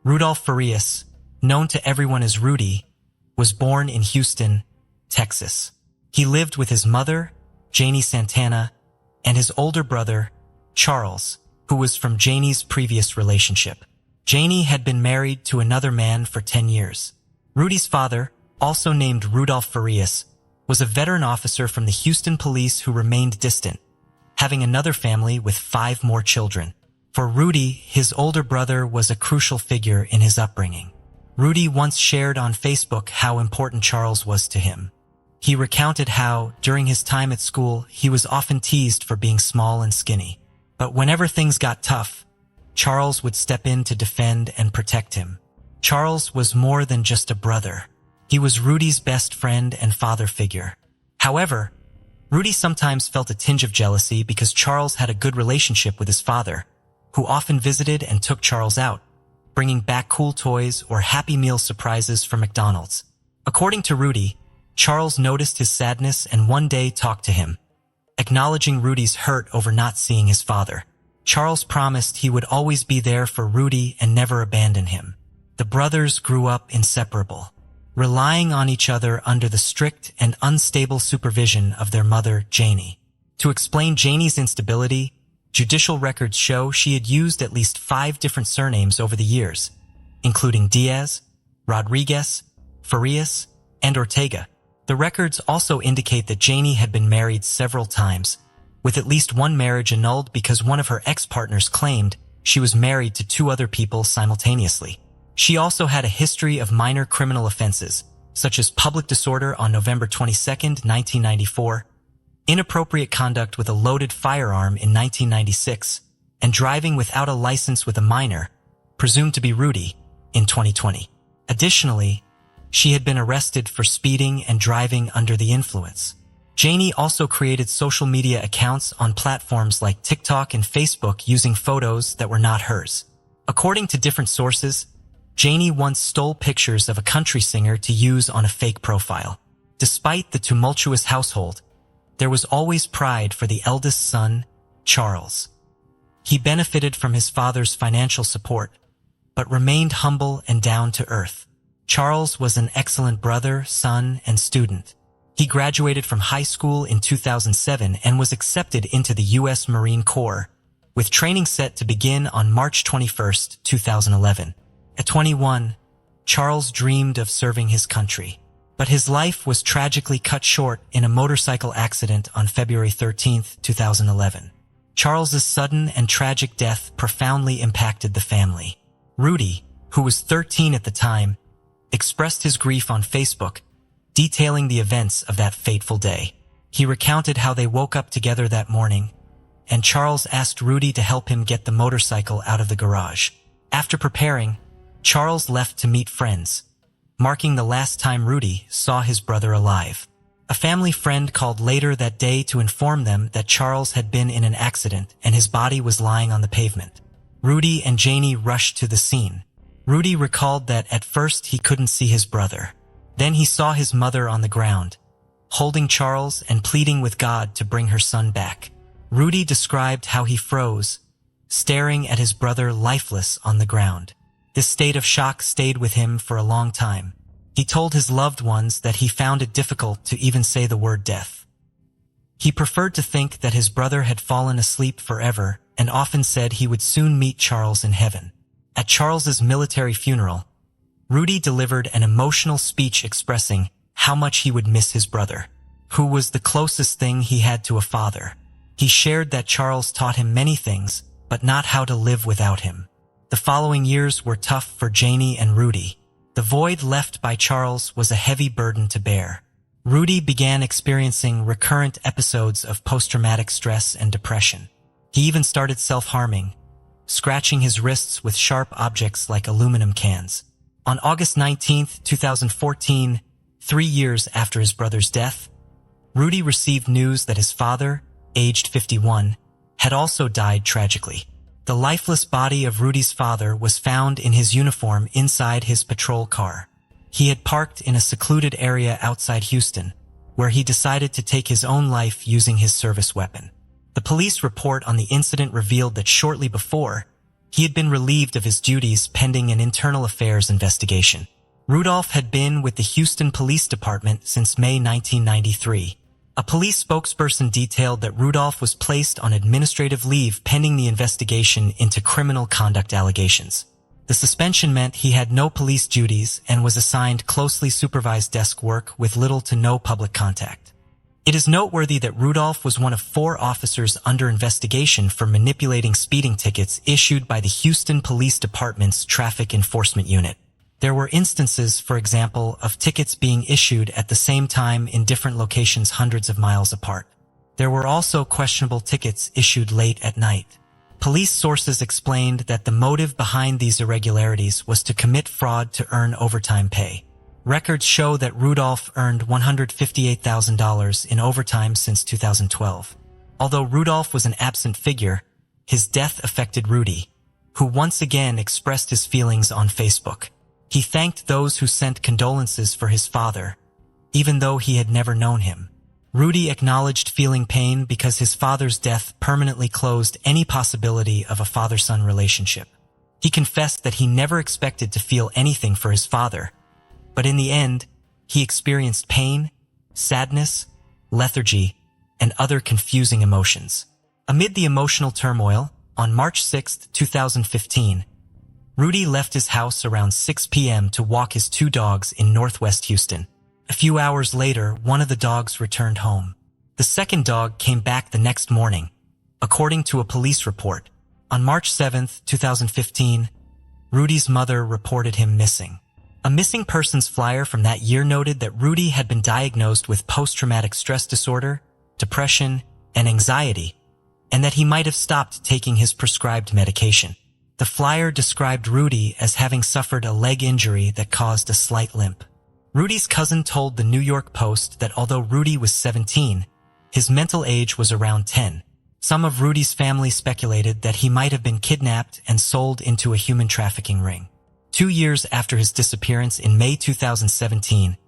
Rudolph Farias, known to everyone as Rudy, was born in Houston, Texas. He lived with his mother, Janie Santana, and his older brother, Charles, who was from Janie's previous relationship. Janie had been married to another man for 10 years. Rudy's father, also named Rudolph Farias, was a veteran officer from the Houston police who remained distant, having another family with 5 more children. For Rudy, his older brother was a crucial figure in his upbringing. Rudy once shared on Facebook how important Charles was to him. He recounted how, during his time at school, he was often teased for being small and skinny. But whenever things got tough, Charles would step in to defend and protect him. Charles was more than just a brother. He was Rudy's best friend and father figure. However, Rudy sometimes felt a tinge of jealousy because Charles had a good relationship with his father, who often visited and took Charles out, bringing back cool toys or Happy Meal surprises from McDonald's. According to Rudy, Charles noticed his sadness and one day talked to him, acknowledging Rudy's hurt over not seeing his father. Charles promised he would always be there for Rudy and never abandon him. The brothers grew up inseparable, relying on each other under the strict and unstable supervision of their mother, Janie. To explain Janie's instability, judicial records show she had used at least 5 different surnames over the years, including Diaz, Rodriguez, Farias, and Ortega. The records also indicate that Janie had been married several times, with at least one marriage annulled because one of her ex-partners claimed she was married to 2 other people simultaneously. She also had a history of minor criminal offenses, such as public disorder on November 22, 1994, inappropriate conduct with a loaded firearm in 1996, and driving without a license with a minor, presumed to be Rudy, in 2020. Additionally, she had been arrested for speeding and driving under the influence. Janie also created social media accounts on platforms like TikTok and Facebook using photos that were not hers. According to different sources, Janie once stole pictures of a country singer to use on a fake profile. Despite the tumultuous household, there was always pride for the eldest son, Charles. He benefited from his father's financial support, but remained humble and down to earth. Charles was an excellent brother, son, and student. He graduated from high school in 2007 and was accepted into the U.S. Marine Corps, with training set to begin on March 21, 2011. At 21, Charles dreamed of serving his country, but his life was tragically cut short in a motorcycle accident on February 13, 2011. Charles's sudden and tragic death profoundly impacted the family. Rudy, who was 13 at the time, expressed his grief on Facebook, detailing the events of that fateful day. He recounted how they woke up together that morning, and Charles asked Rudy to help him get the motorcycle out of the garage. After preparing, Charles left to meet friends, marking the last time Rudy saw his brother alive. A family friend called later that day to inform them that Charles had been in an accident and his body was lying on the pavement. Rudy and Janie rushed to the scene. Rudy recalled that at first he couldn't see his brother. Then he saw his mother on the ground, holding Charles and pleading with God to bring her son back. Rudy described how he froze, staring at his brother lifeless on the ground. This state of shock stayed with him for a long time. He told his loved ones that he found it difficult to even say the word death. He preferred to think that his brother had fallen asleep forever and often said he would soon meet Charles in heaven. At Charles's military funeral, Rudy delivered an emotional speech expressing how much he would miss his brother, who was the closest thing he had to a father. He shared that Charles taught him many things, but not how to live without him. The following years were tough for Janie and Rudy. The void left by Charles was a heavy burden to bear. Rudy began experiencing recurrent episodes of post-traumatic stress and depression. He even started self-harming, scratching his wrists with sharp objects like aluminum cans. On August 19, 2014, 3 years after his brother's death, Rudy received news that his father, aged 51, had also died tragically. The lifeless body of Rudy's father was found in his uniform inside his patrol car. He had parked in a secluded area outside Houston, where he decided to take his own life using his service weapon. The police report on the incident revealed that shortly before, He had been relieved of his duties pending an internal affairs investigation. Rudolph had been with the Houston Police Department since May 1993. A police spokesperson detailed that Rudolph was placed on administrative leave pending the investigation into criminal conduct allegations. The suspension meant he had no police duties and was assigned closely supervised desk work with little to no public contact. It is noteworthy that Rudolph was one of 4 officers under investigation for manipulating speeding tickets issued by the Houston Police Department's Traffic Enforcement Unit. There were instances, for example, of tickets being issued at the same time in different locations hundreds of miles apart. There were also questionable tickets issued late at night. Police sources explained that the motive behind these irregularities was to commit fraud to earn overtime pay. Records show that Rudolph earned $158,000 in overtime since 2012. Although Rudolph was an absent figure, his death affected Rudy, who once again expressed his feelings on Facebook. He thanked those who sent condolences for his father, even though he had never known him. Rudy acknowledged feeling pain because his father's death permanently closed any possibility of a father-son relationship. He confessed that he never expected to feel anything for his father, but in the end, he experienced pain, sadness, lethargy, and other confusing emotions. Amid the emotional turmoil, on March 6, 2015, Rudy left his house around 6 p.m. to walk his 2 dogs in northwest Houston. A few hours later, one of the dogs returned home. The second dog came back the next morning, according to a police report. On March 7, 2015, Rudy's mother reported him missing. A missing persons flyer from that year noted that Rudy had been diagnosed with post-traumatic stress disorder, depression, and anxiety, and that he might have stopped taking his prescribed medication. The flyer described Rudy as having suffered a leg injury that caused a slight limp. Rudy's cousin told the New York Post that although Rudy was 17, his mental age was around 10. Some of Rudy's family speculated that he might have been kidnapped and sold into a human trafficking ring. 2 years after his disappearance in May 2017,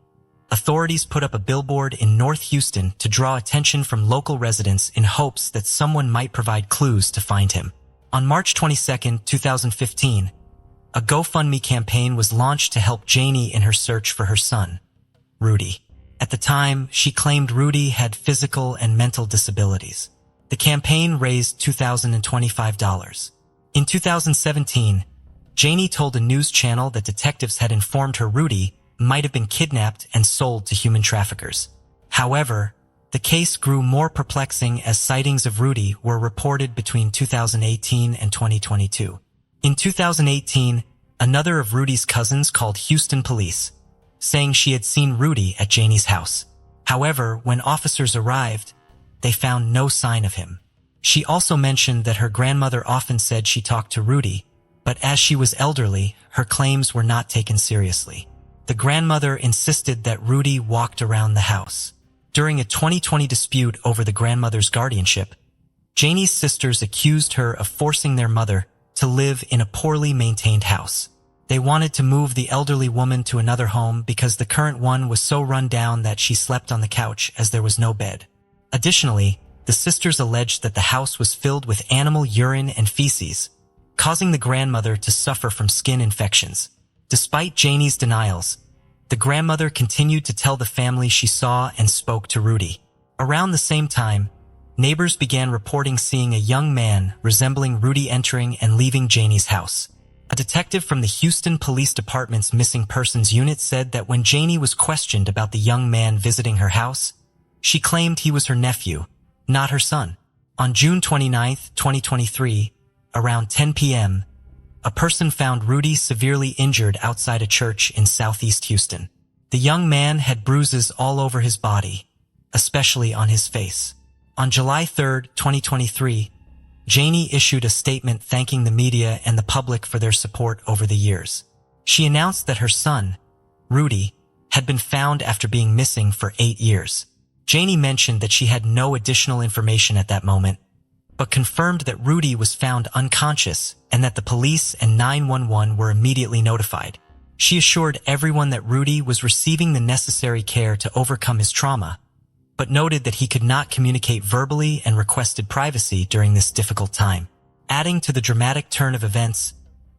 authorities put up a billboard in North Houston to draw attention from local residents in hopes that someone might provide clues to find him. On March 22, 2015, a GoFundMe campaign was launched to help Janie in her search for her son, Rudy. At the time, she claimed Rudy had physical and mental disabilities. The campaign raised $2,025. In 2017, Janie told a news channel that detectives had informed her Rudy might have been kidnapped and sold to human traffickers. However, the case grew more perplexing as sightings of Rudy were reported between 2018 and 2022. In 2018, another of Rudy's cousins called Houston police, saying she had seen Rudy at Janie's house. However, when officers arrived, they found no sign of him. She also mentioned that her grandmother often said she talked to Rudy, but as she was elderly, her claims were not taken seriously. The grandmother insisted that Rudy walked around the house. During a 2020 dispute over the grandmother's guardianship, Janie's sisters accused her of forcing their mother to live in a poorly maintained house. They wanted to move the elderly woman to another home because the current one was so run down that she slept on the couch as there was no bed. Additionally, the sisters alleged that the house was filled with animal urine and feces, causing the grandmother to suffer from skin infections. Despite Janie's denials, the grandmother continued to tell the family she saw and spoke to Rudy. Around the same time, neighbors began reporting seeing a young man resembling Rudy entering and leaving Janie's house. A detective from the Houston Police Department's Missing Persons Unit said that when Janie was questioned about the young man visiting her house, she claimed he was her nephew, not her son. On June 29, 2023, around 10 p.m., a person found Rudy severely injured outside a church in southeast Houston. The young man had bruises all over his body, especially on his face. On July 3, 2023, Janie issued a statement thanking the media and the public for their support over the years. She announced that her son, Rudy, had been found after being missing for 8 years. Janie mentioned that she had no additional information at that moment, but confirmed that Rudy was found unconscious and that the police and 911 were immediately notified. She assured everyone that Rudy was receiving the necessary care to overcome his trauma, but noted that he could not communicate verbally and requested privacy during this difficult time. Adding to the dramatic turn of events,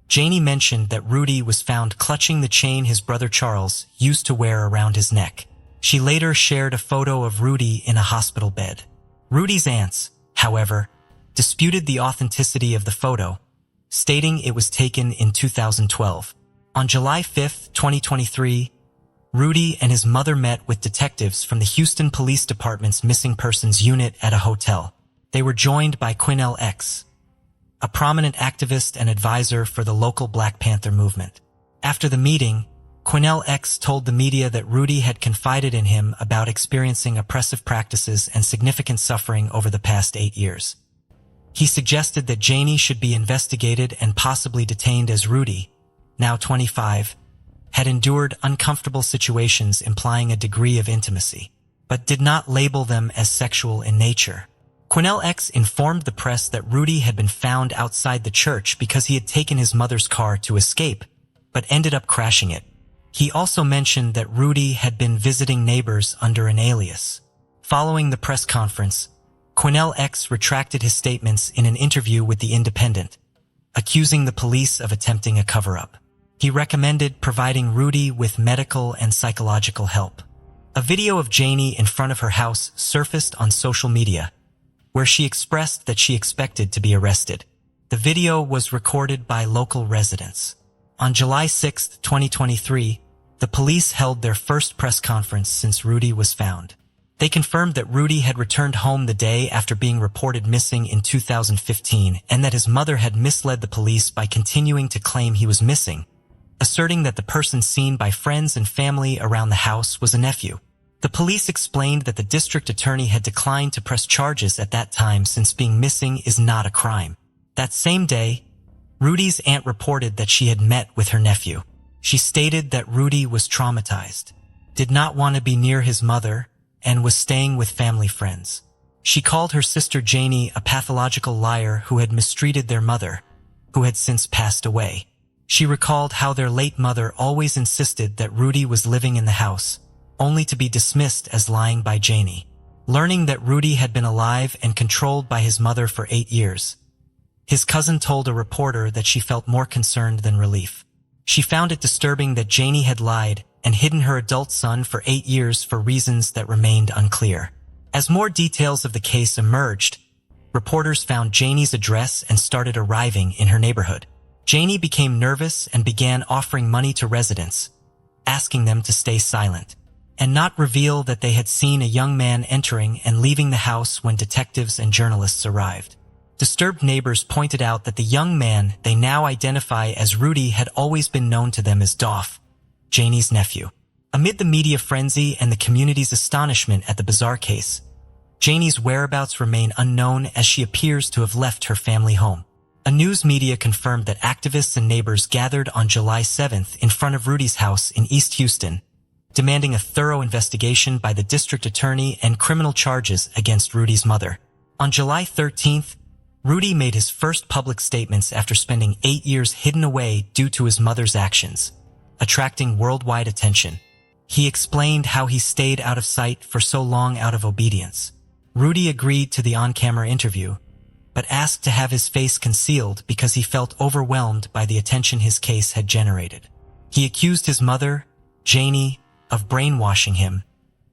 Janie mentioned that Rudy was found clutching the chain his brother Charles used to wear around his neck. She later shared a photo of Rudy in a hospital bed. Rudy's aunts, however, disputed the authenticity of the photo, stating it was taken in 2012. On July 5, 2023, Rudy and his mother met with detectives from the Houston Police Department's Missing Persons Unit at a hotel. They were joined by Quinnell X, a prominent activist and advisor for the local Black Panther movement. After the meeting, Quinnell X told the media that Rudy had confided in him about experiencing oppressive practices and significant suffering over the past 8 years. He suggested that Janie should be investigated and possibly detained as Rudy, now 25, had endured uncomfortable situations implying a degree of intimacy, but did not label them as sexual in nature. Quinnell X informed the press that Rudy had been found outside the church because he had taken his mother's car to escape, but ended up crashing it. He also mentioned that Rudy had been visiting neighbors under an alias. Following the press conference, Quinnell X retracted his statements in an interview with The Independent, accusing the police of attempting a cover-up. He recommended providing Rudy with medical and psychological help. A video of Janie in front of her house surfaced on social media, where she expressed that she expected to be arrested. The video was recorded by local residents. On July 6, 2023, the police held their first press conference since Rudy was found. They confirmed that Rudy had returned home the day after being reported missing in 2015 and that his mother had misled the police by continuing to claim he was missing, asserting that the person seen by friends and family around the house was a nephew. The police explained that the district attorney had declined to press charges at that time since being missing is not a crime. That same day, Rudy's aunt reported that she had met with her nephew. She stated that Rudy was traumatized, did not want to be near his mother, and was staying with family friends. She called her sister Janie a pathological liar who had mistreated their mother, who had since passed away. She recalled how their late mother always insisted that Rudy was living in the house, only to be dismissed as lying by Janie. Learning that Rudy had been alive and controlled by his mother for 8 years, his cousin told a reporter that she felt more concerned than relief. She found it disturbing that Janie had lied and hidden her adult son for 8 years for reasons that remained unclear. As more details of the case emerged, reporters found Janie's address and started arriving in her neighborhood. Janie became nervous and began offering money to residents, asking them to stay silent and not reveal that they had seen a young man entering and leaving the house when detectives and journalists arrived. Disturbed neighbors pointed out that the young man they now identify as Rudy had always been known to them as Dolph, Janie's nephew. Amid the media frenzy and the community's astonishment at the bizarre case, Janie's whereabouts remain unknown as she appears to have left her family home. A news media confirmed that activists and neighbors gathered on July 7th in front of Rudy's house in East Houston, demanding a thorough investigation by the district attorney and criminal charges against Rudy's mother. On July 13th, Rudy made his first public statements after spending 8 years hidden away due to his mother's actions, attracting worldwide attention. He explained how he stayed out of sight for so long out of obedience. Rudy agreed to the on-camera interview, but asked to have his face concealed because he felt overwhelmed by the attention his case had generated. He accused his mother, Janie, of brainwashing him,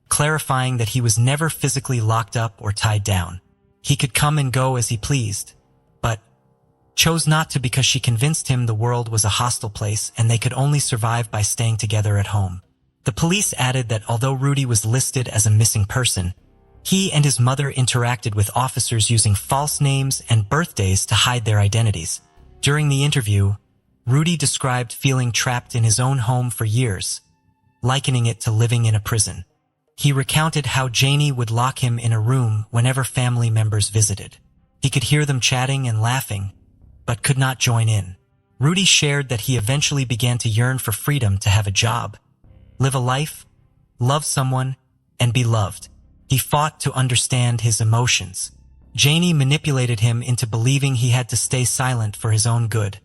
clarifying that he was never physically locked up or tied down. He could come and go as he pleased, but chose not to because she convinced him the world was a hostile place and they could only survive by staying together at home. The police added that although Rudy was listed as a missing person, he and his mother interacted with officers using false names and birthdays to hide their identities. During the interview, Rudy described feeling trapped in his own home for years, likening it to living in a prison. He recounted how Janie would lock him in a room whenever family members visited. He could hear them chatting and laughing, but could not join in. Rudy shared that he eventually began to yearn for freedom to have a job, live a life, love someone, and be loved. He fought to understand his emotions. Janie manipulated him into believing he had to stay silent for his own good,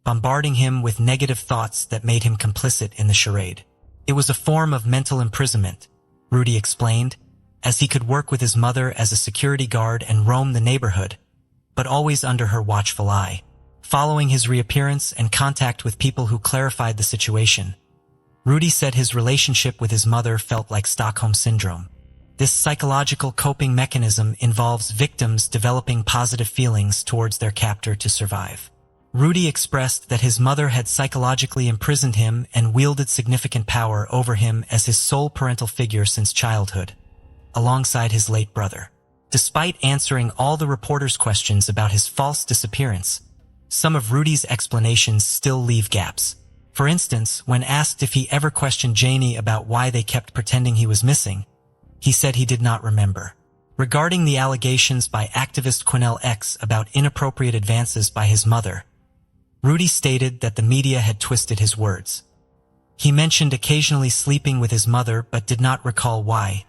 bombarding him with negative thoughts that made him complicit in the charade. It was a form of mental imprisonment, Rudy explained, as he could work with his mother as a security guard and roam the neighborhood, but always under her watchful eye. Following his reappearance and contact with people who clarified the situation, Rudy said his relationship with his mother felt like Stockholm Syndrome. This psychological coping mechanism involves victims developing positive feelings towards their captor to survive. Rudy expressed that his mother had psychologically imprisoned him and wielded significant power over him as his sole parental figure since childhood, alongside his late brother. Despite answering all the reporters' questions about his false disappearance, some of Rudy's explanations still leave gaps. For instance, when asked if he ever questioned Janie about why they kept pretending he was missing, he said he did not remember. Regarding the allegations by activist Quinnell X about inappropriate advances by his mother, Rudy stated that the media had twisted his words. He mentioned occasionally sleeping with his mother but did not recall why,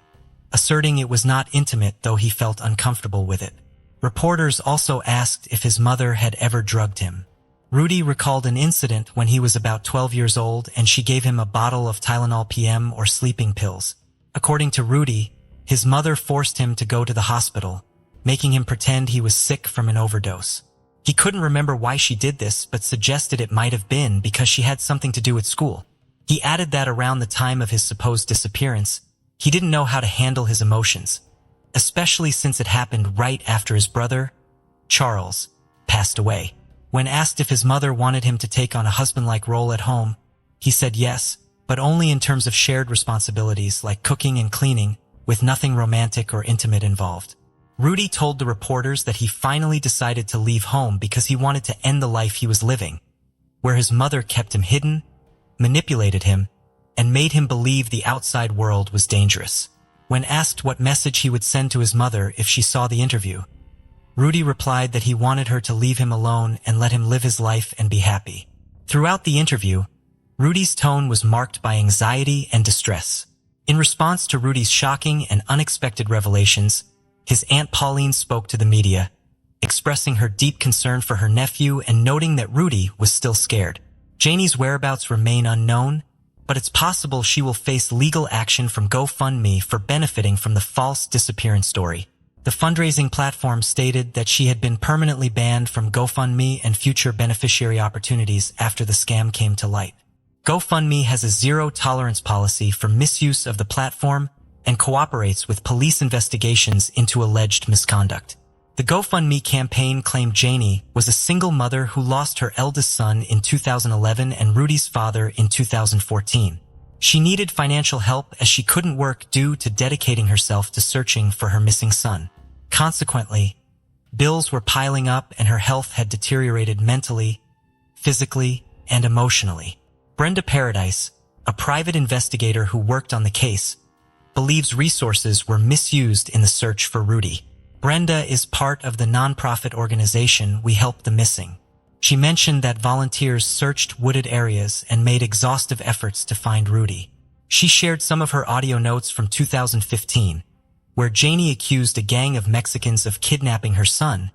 asserting it was not intimate though he felt uncomfortable with it. Reporters also asked if his mother had ever drugged him. Rudy recalled an incident when he was about 12 years old and she gave him a bottle of Tylenol PM or sleeping pills. According to Rudy, his mother forced him to go to the hospital, making him pretend he was sick from an overdose. He couldn't remember why she did this, but suggested it might have been because she had something to do at school. He added that around the time of his supposed disappearance, he didn't know how to handle his emotions, especially since it happened right after his brother, Charles, passed away. When asked if his mother wanted him to take on a husband-like role at home, he said yes, but only in terms of shared responsibilities like cooking and cleaning, with nothing romantic or intimate involved. Rudy told the reporters that he finally decided to leave home because he wanted to end the life he was living, where his mother kept him hidden, manipulated him, and made him believe the outside world was dangerous. When asked what message he would send to his mother if she saw the interview, Rudy replied that he wanted her to leave him alone and let him live his life and be happy. Throughout the interview, Rudy's tone was marked by anxiety and distress. In response to Rudy's shocking and unexpected revelations, his Aunt Pauline spoke to the media, expressing her deep concern for her nephew and noting that Rudy was still scared. Janie's whereabouts remain unknown, but it's possible she will face legal action from GoFundMe for benefiting from the false disappearance story. The fundraising platform stated that she had been permanently banned from GoFundMe and future beneficiary opportunities after the scam came to light. GoFundMe has a zero-tolerance policy for misuse of the platform and cooperates with police investigations into alleged misconduct. The GoFundMe campaign claimed Janie was a single mother who lost her eldest son in 2011 and Rudy's father in 2014. She needed financial help as she couldn't work due to dedicating herself to searching for her missing son. Consequently, bills were piling up and her health had deteriorated mentally, physically, and emotionally. Brenda Paradise, a private investigator who worked on the case, believes resources were misused in the search for Rudy. Brenda is part of the nonprofit organization We Help the Missing. She mentioned that volunteers searched wooded areas and made exhaustive efforts to find Rudy. She shared some of her audio notes from 2015, where Janie accused a gang of Mexicans of kidnapping her son,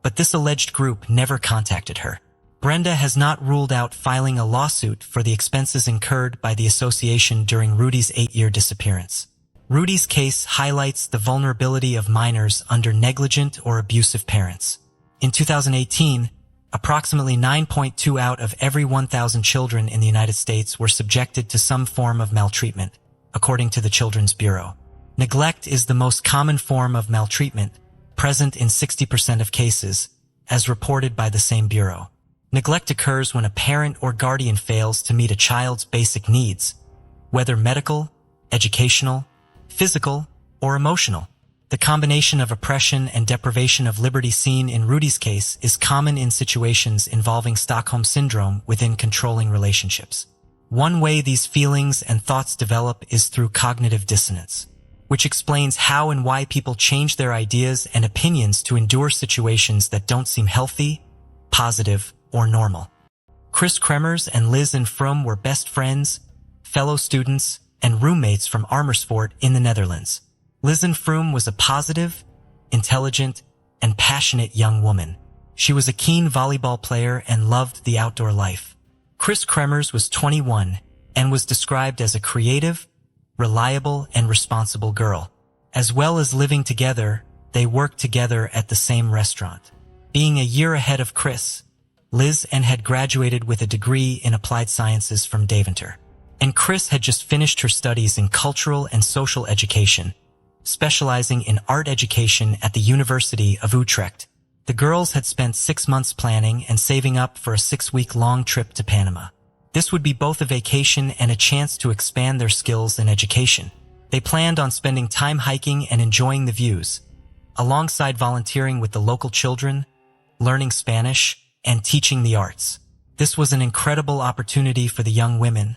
but this alleged group never contacted her. Brenda has not ruled out filing a lawsuit for the expenses incurred by the association during Rudy's 8-year disappearance. Rudy's case highlights the vulnerability of minors under negligent or abusive parents. In 2018, approximately 9.2 out of every 1,000 children in the United States were subjected to some form of maltreatment, according to the Children's Bureau. Neglect is the most common form of maltreatment, present in 60% of cases, as reported by the same bureau. Neglect occurs when a parent or guardian fails to meet a child's basic needs, whether medical, educational, physical, or emotional. The combination of oppression and deprivation of liberty seen in Rudy's case is common in situations involving Stockholm Syndrome within controlling relationships. One way these feelings and thoughts develop is through cognitive dissonance, which explains how and why people change their ideas and opinions to endure situations that don't seem healthy, positive, or normal. Chris Kremers and Liz and Fromm were best friends, fellow students, and roommates from Amersfoort in the Netherlands. Liz and Fromm was a positive, intelligent, and passionate young woman. She was a keen volleyball player and loved the outdoor life. Chris Kremers was 21 and was described as a creative, reliable, and responsible girl. As well as living together, they worked together at the same restaurant. Being a year ahead of Chris, Liz Ann had graduated with a degree in applied sciences from Deventer. And Chris had just finished her studies in cultural and social education, specializing in art education at the University of Utrecht. The girls had spent 6 months planning and saving up for a 6-week-long trip to Panama. This would be both a vacation and a chance to expand their skills in education. They planned on spending time hiking and enjoying the views, alongside volunteering with the local children, learning Spanish, and teaching the arts. This was an incredible opportunity for the young women,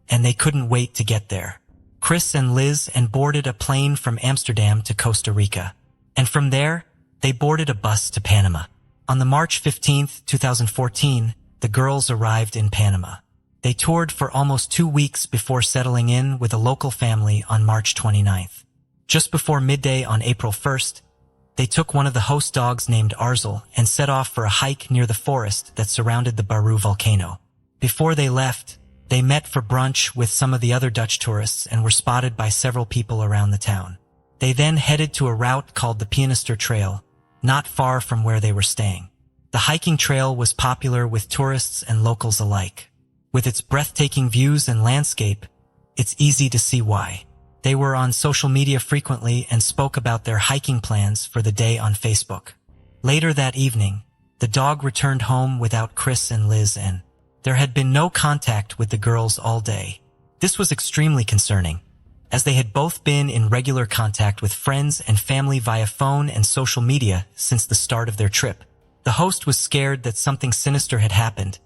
and they couldn't wait to get there. Chris and Liz Ann boarded a plane from Amsterdam to Costa Rica, and from there, they boarded a bus to Panama. On the March 15, 2014, the girls arrived in Panama. They toured for almost 2 weeks before settling in with a local family on March 29th. Just before midday on April 1st, they took one of the host dogs named Arzel and set off for a hike near the forest that surrounded the Baru volcano. Before they left, they met for brunch with some of the other Dutch tourists and were spotted by several people around the town. They then headed to a route called the Pianister Trail, not far from where they were staying. The hiking trail was popular with tourists and locals alike. With its breathtaking views and landscape, it's easy to see why. They were on social media frequently and spoke about their hiking plans for the day on Facebook. Later that evening, the dog returned home without Chris and Liz Ann. There had been no contact with the girls all day. This was extremely concerning, as they had both been in regular contact with friends and family via phone and social media since the start of their trip. The host was scared that something sinister had happened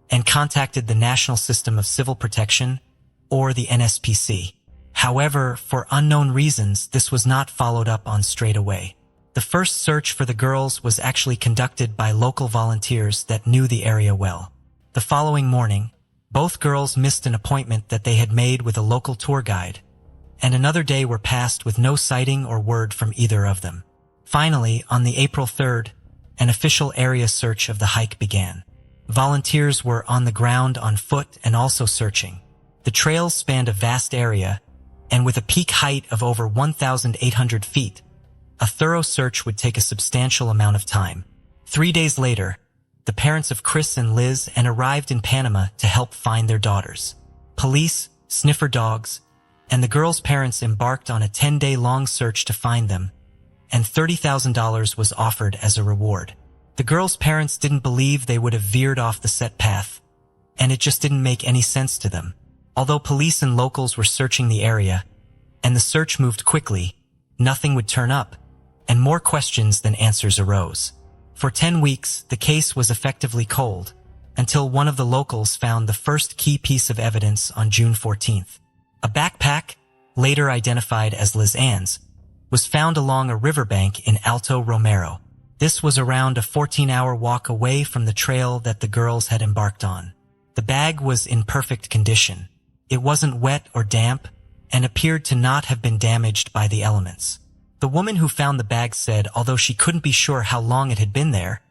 and contacted the National System of Civil Protection, or the NSPC. However, for unknown reasons, this was not followed up on straight away. The first search for the girls was actually conducted by local volunteers that knew the area well. The following morning, both girls missed an appointment that they had made with a local tour guide, and another day were passed with no sighting or word from either of them. Finally, on the April 3rd, an official area search of the hike began. Volunteers were on the ground on foot and also searching. The trails spanned a vast area, and with a peak height of over 1,800 feet, a thorough search would take a substantial amount of time. 3 days later, the parents of Chris and Liz Ann arrived in Panama to help find their daughters. Police, sniffer dogs, and the girls' parents embarked on a 10-day-long search to find them, and $30,000 was offered as a reward. The girls' parents didn't believe they would have veered off the set path, and it just didn't make any sense to them. Although police and locals were searching the area, and the search moved quickly, nothing would turn up, and more questions than answers arose. For 10 weeks, the case was effectively cold, until one of the locals found the first key piece of evidence on June 14th. A backpack, later identified as Liz Ann's, was found along a riverbank in Alto Romero. This was around a 14-hour walk away from the trail that the girls had embarked on. The bag was in perfect condition. It wasn't wet or damp, and appeared to not have been damaged by the elements. The woman who found the bag said although she couldn't be sure how long it had been there,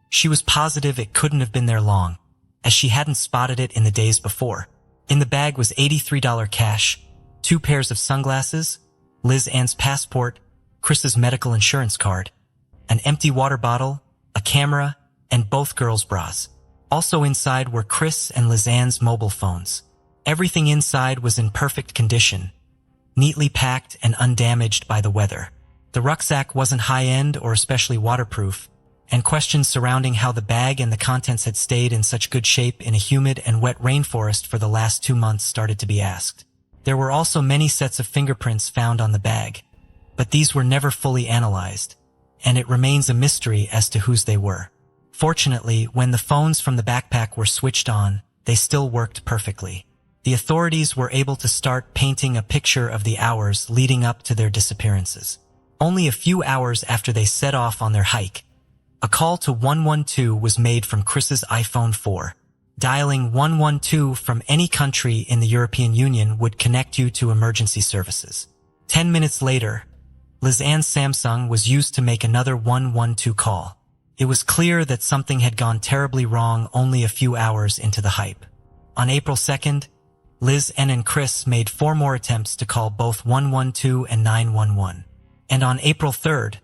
she was positive it couldn't have been there long, as she hadn't spotted it in the days before. In the bag was $83 cash, 2 pairs of sunglasses, Liz Ann's passport, Chris's medical insurance card, an empty water bottle, a camera, and both girls' bras. Also inside were Chris and Liz Ann's mobile phones. Everything inside was in perfect condition, neatly packed and undamaged by the weather. The rucksack wasn't high-end or especially waterproof, and questions surrounding how the bag and the contents had stayed in such good shape in a humid and wet rainforest for the last 2 months started to be asked. There were also many sets of fingerprints found on the bag, but these were never fully analyzed, and it remains a mystery as to whose they were. Fortunately, when the phones from the backpack were switched on, they still worked perfectly. The authorities were able to start painting a picture of the hours leading up to their disappearances. Only a few hours after they set off on their hike, a call to 112 was made from Chris's iPhone 4. Dialing 112 from any country in the European Union would connect you to emergency services. 10 minutes later, Liz Ann's Samsung was used to make another 112 call. It was clear that something had gone terribly wrong only a few hours into the hype. On April 2nd, Liz Ann and Chris made 4 more attempts to call both 112 and 911. And on April 3rd,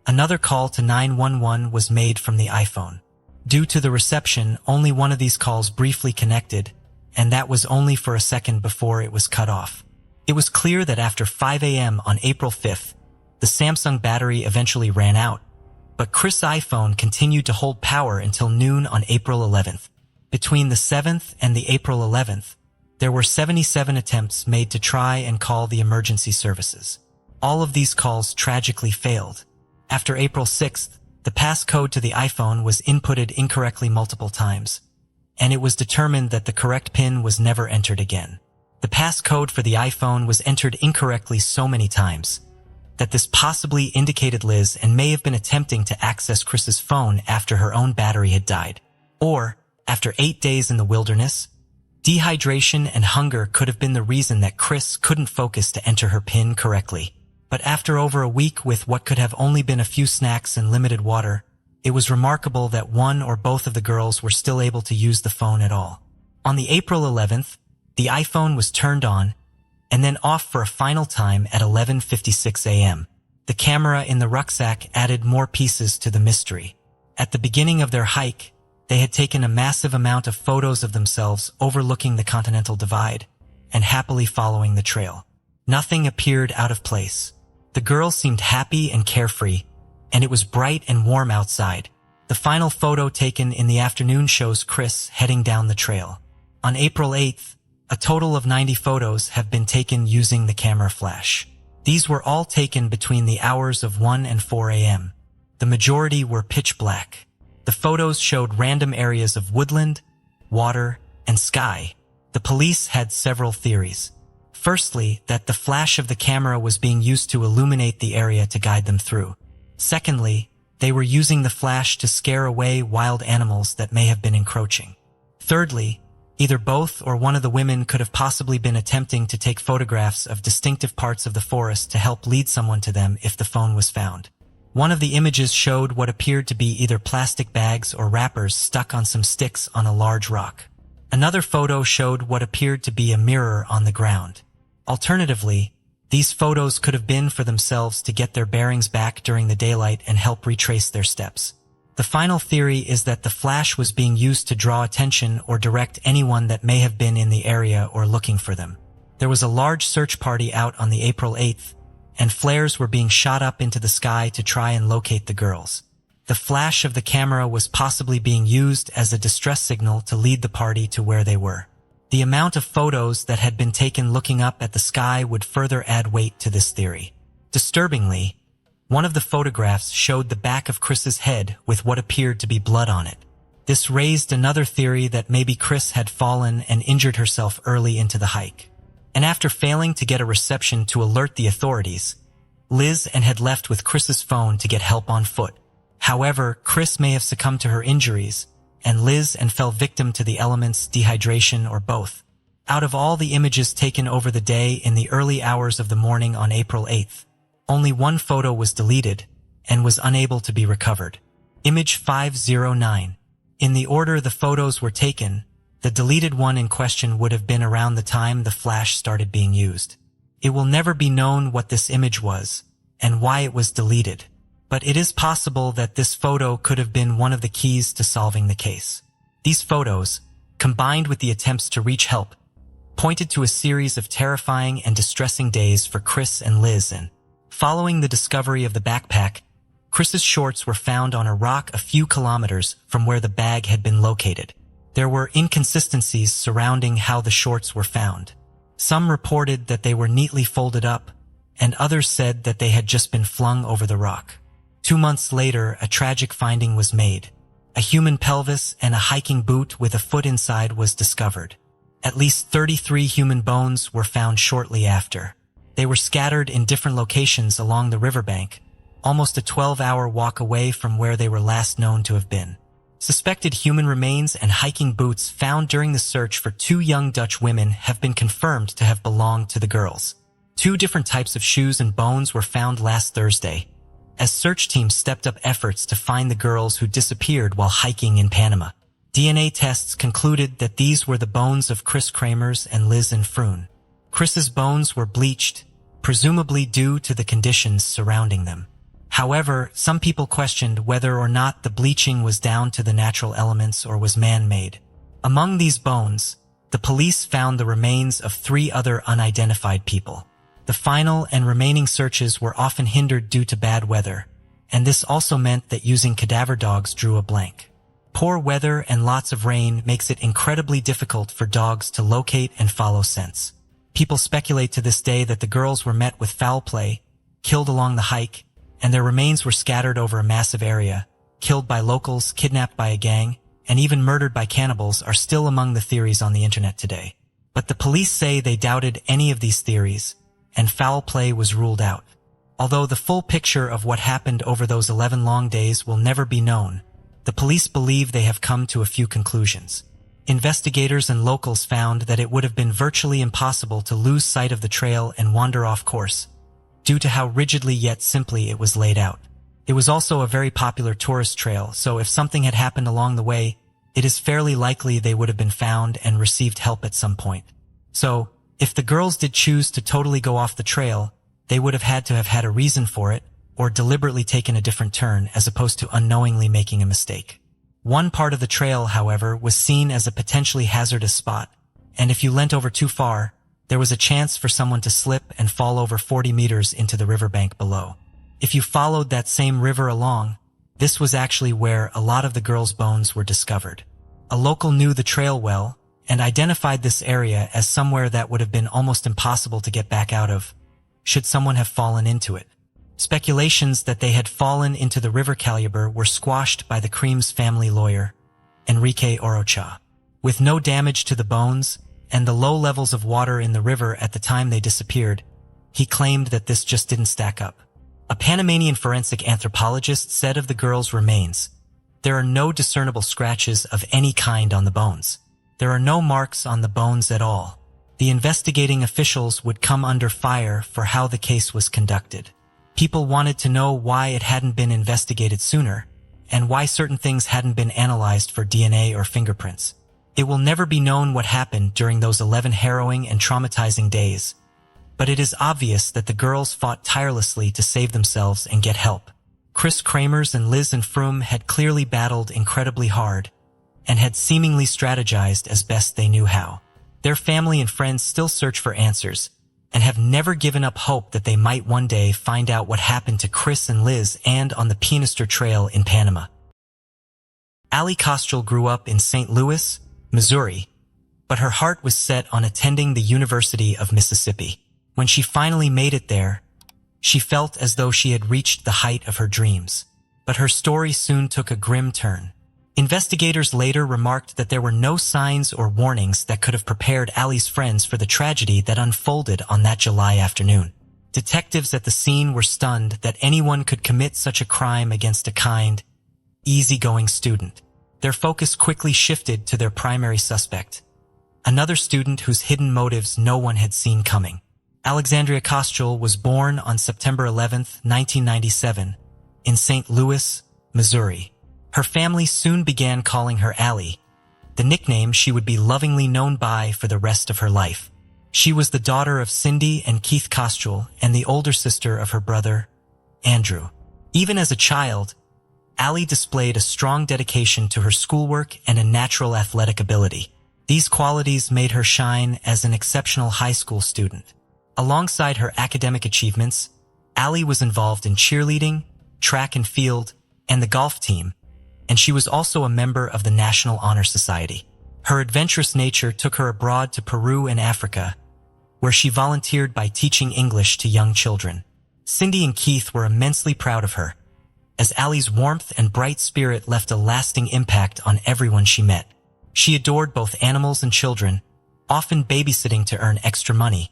Another call to 911 was made from the iPhone. Due to the reception, only one of these calls briefly connected, and that was only for a second before it was cut off. It was clear that after 5 a.m. on April 5th, the Samsung battery eventually ran out, but Chris' iPhone continued to hold power until noon on April 11th. Between the 7th and the April 11th, there were 77 attempts made to try and call the emergency services. All of these calls tragically failed. After April 6th, the passcode to the iPhone was inputted incorrectly multiple times, and it was determined that the correct PIN was never entered again. The passcode for the iPhone was entered incorrectly so many times that this possibly indicated Liz and may have been attempting to access Chris's phone after her own battery had died. Or, after 8 days in the wilderness, dehydration and hunger could have been the reason that Chris couldn't focus to enter her PIN correctly. But after over a week with what could have only been a few snacks and limited water, it was remarkable that one or both of the girls were still able to use the phone at all. On the April 11th, the iPhone was turned on and then off for a final time at 11:56 a.m. The camera in the rucksack added more pieces to the mystery. At the beginning of their hike, they had taken a massive amount of photos of themselves overlooking the Continental Divide and happily following the trail. Nothing appeared out of place. The girls seemed happy and carefree, and it was bright and warm outside. The final photo taken in the afternoon shows Chris heading down the trail. On April 8th, a total of 90 photos have been taken using the camera flash. These were all taken between the hours of 1 and 4 a.m. The majority were pitch black. The photos showed random areas of woodland, water, and sky. The police had several theories. Firstly, that the flash of the camera was being used to illuminate the area to guide them through. Secondly, they were using the flash to scare away wild animals that may have been encroaching. Thirdly, either both or one of the women could have possibly been attempting to take photographs of distinctive parts of the forest to help lead someone to them if the phone was found. One of the images showed what appeared to be either plastic bags or wrappers stuck on some sticks on a large rock. Another photo showed what appeared to be a mirror on the ground. Alternatively, these photos could have been for themselves to get their bearings back during the daylight and help retrace their steps. The final theory is that the flash was being used to draw attention or direct anyone that may have been in the area or looking for them. There was a large search party out on the April 8th, and flares were being shot up into the sky to try and locate the girls. The flash of the camera was possibly being used as a distress signal to lead the party to where they were. The amount of photos that had been taken looking up at the sky would further add weight to this theory. Disturbingly, one of the photographs showed the back of Chris's head with what appeared to be blood on it. This raised another theory that maybe Chris had fallen and injured herself early into the hike. And after failing to get a reception to alert the authorities, Liz had left with Chris's phone to get help on foot. However, Chris may have succumbed to her injuries, and Liz fell victim to the elements, dehydration, or both. Out of all the images taken over the day in the early hours of the morning on April 8th, only one photo was deleted and was unable to be recovered. Image 509. In the order the photos were taken, the deleted one in question would have been around the time the flash started being used. It will never be known what this image was and why it was deleted, but it is possible that this photo could have been one of the keys to solving the case. These photos, combined with the attempts to reach help, pointed to a series of terrifying and distressing days for Chris and Liz. And following the discovery of the backpack, Chris's shorts were found on a rock a few kilometers from where the bag had been located. There were inconsistencies surrounding how the shorts were found. Some reported that they were neatly folded up, and others said that they had just been flung over the rock. 2 months later, a tragic finding was made. A human pelvis and a hiking boot with a foot inside was discovered. At least 33 human bones were found shortly after. They were scattered in different locations along the riverbank, almost a 12-hour walk away from where they were last known to have been. Suspected human remains and hiking boots found during the search for 2 young Dutch women have been confirmed to have belonged to the girls. 2 different types of shoes and bones were found last Thursday, as search teams stepped up efforts to find the girls who disappeared while hiking in Panama. DNA tests concluded that these were the bones of Chris Kramers and Liz Froon. Chris's bones were bleached, presumably due to the conditions surrounding them. However, some people questioned whether or not the bleaching was down to the natural elements or was man-made. Among these bones, the police found the remains of 3 other unidentified people. The final and remaining searches were often hindered due to bad weather, and this also meant that using cadaver dogs drew a blank. Poor weather and lots of rain makes it incredibly difficult for dogs to locate and follow scents. People speculate to this day that the girls were met with foul play, killed along the hike, and their remains were scattered over a massive area. Killed by locals, kidnapped by a gang, and even murdered by cannibals are still among the theories on the internet today. But the police say they doubted any of these theories, and foul play was ruled out. Although the full picture of what happened over those 11 long days will never be known, the police believe they have come to a few conclusions. Investigators and locals found that it would have been virtually impossible to lose sight of the trail and wander off course, due to how rigidly yet simply it was laid out. It was also a very popular tourist trail, so if something had happened along the way, it is fairly likely they would have been found and received help at some point. So, if the girls did choose to totally go off the trail, they would have had a reason for it, or deliberately taken a different turn as opposed to unknowingly making a mistake. One part of the trail, however, was seen as a potentially hazardous spot, and if you leant over too far, there was a chance for someone to slip and fall over 40 meters into the riverbank below. If you followed that same river along, this was actually where a lot of the girls' bones were discovered. A local knew the trail well and identified this area as somewhere that would have been almost impossible to get back out of, should someone have fallen into it. Speculations that they had fallen into the river caliber were squashed by the Cream's family lawyer, Enrique Orocha. With no damage to the bones and the low levels of water in the river at the time they disappeared, he claimed that this just didn't stack up. A Panamanian forensic anthropologist said of the girls' remains, "There are no discernible scratches of any kind on the bones. There are no marks on the bones at all." The investigating officials would come under fire for how the case was conducted. People wanted to know why it hadn't been investigated sooner, and why certain things hadn't been analyzed for DNA or fingerprints. It will never be known what happened during those 11 harrowing and traumatizing days, but it is obvious that the girls fought tirelessly to save themselves and get help. Chris Kramers and Liz and Froome had clearly battled incredibly hard, and had seemingly strategized as best they knew how. Their family and friends still search for answers, and have never given up hope that they might one day find out what happened to Chris and Liz and on the Peanister Trail in Panama. Allie Kostrel grew up in St. Louis, Missouri, but her heart was set on attending the University of Mississippi. When she finally made it there, she felt as though she had reached the height of her dreams. But her story soon took a grim turn. Investigators later remarked that there were no signs or warnings that could have prepared Allie's friends for the tragedy that unfolded on that July afternoon. Detectives at the scene were stunned that anyone could commit such a crime against a kind, easygoing student. Their focus quickly shifted to their primary suspect, another student whose hidden motives no one had seen coming. Alexandria Kostrel was born on September 11, 1997, in St. Louis, Missouri. Her family soon began calling her Allie, the nickname she would be lovingly known by for the rest of her life. She was the daughter of Cindy and Keith Kostrel and the older sister of her brother, Andrew. Even as a child, Allie displayed a strong dedication to her schoolwork and a natural athletic ability. These qualities made her shine as an exceptional high school student. Alongside her academic achievements, Allie was involved in cheerleading, track and field, and the golf team, and she was also a member of the National Honor Society. Her adventurous nature took her abroad to Peru and Africa, where she volunteered by teaching English to young children. Cindy and Keith were immensely proud of her, as Allie's warmth and bright spirit left a lasting impact on everyone she met. She adored both animals and children, often babysitting to earn extra money,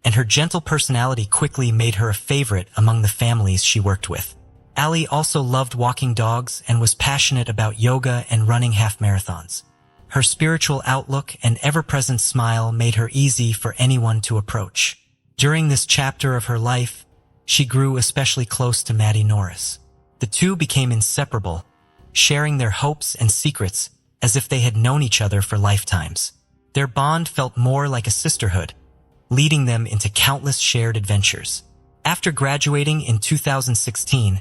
and her gentle personality quickly made her a favorite among the families she worked with. Allie also loved walking dogs and was passionate about yoga and running half marathons. Her spiritual outlook and ever-present smile made her easy for anyone to approach. During this chapter of her life, she grew especially close to Maddie Norris. The two became inseparable, sharing their hopes and secrets as if they had known each other for lifetimes. Their bond felt more like a sisterhood, leading them into countless shared adventures. After graduating in 2016,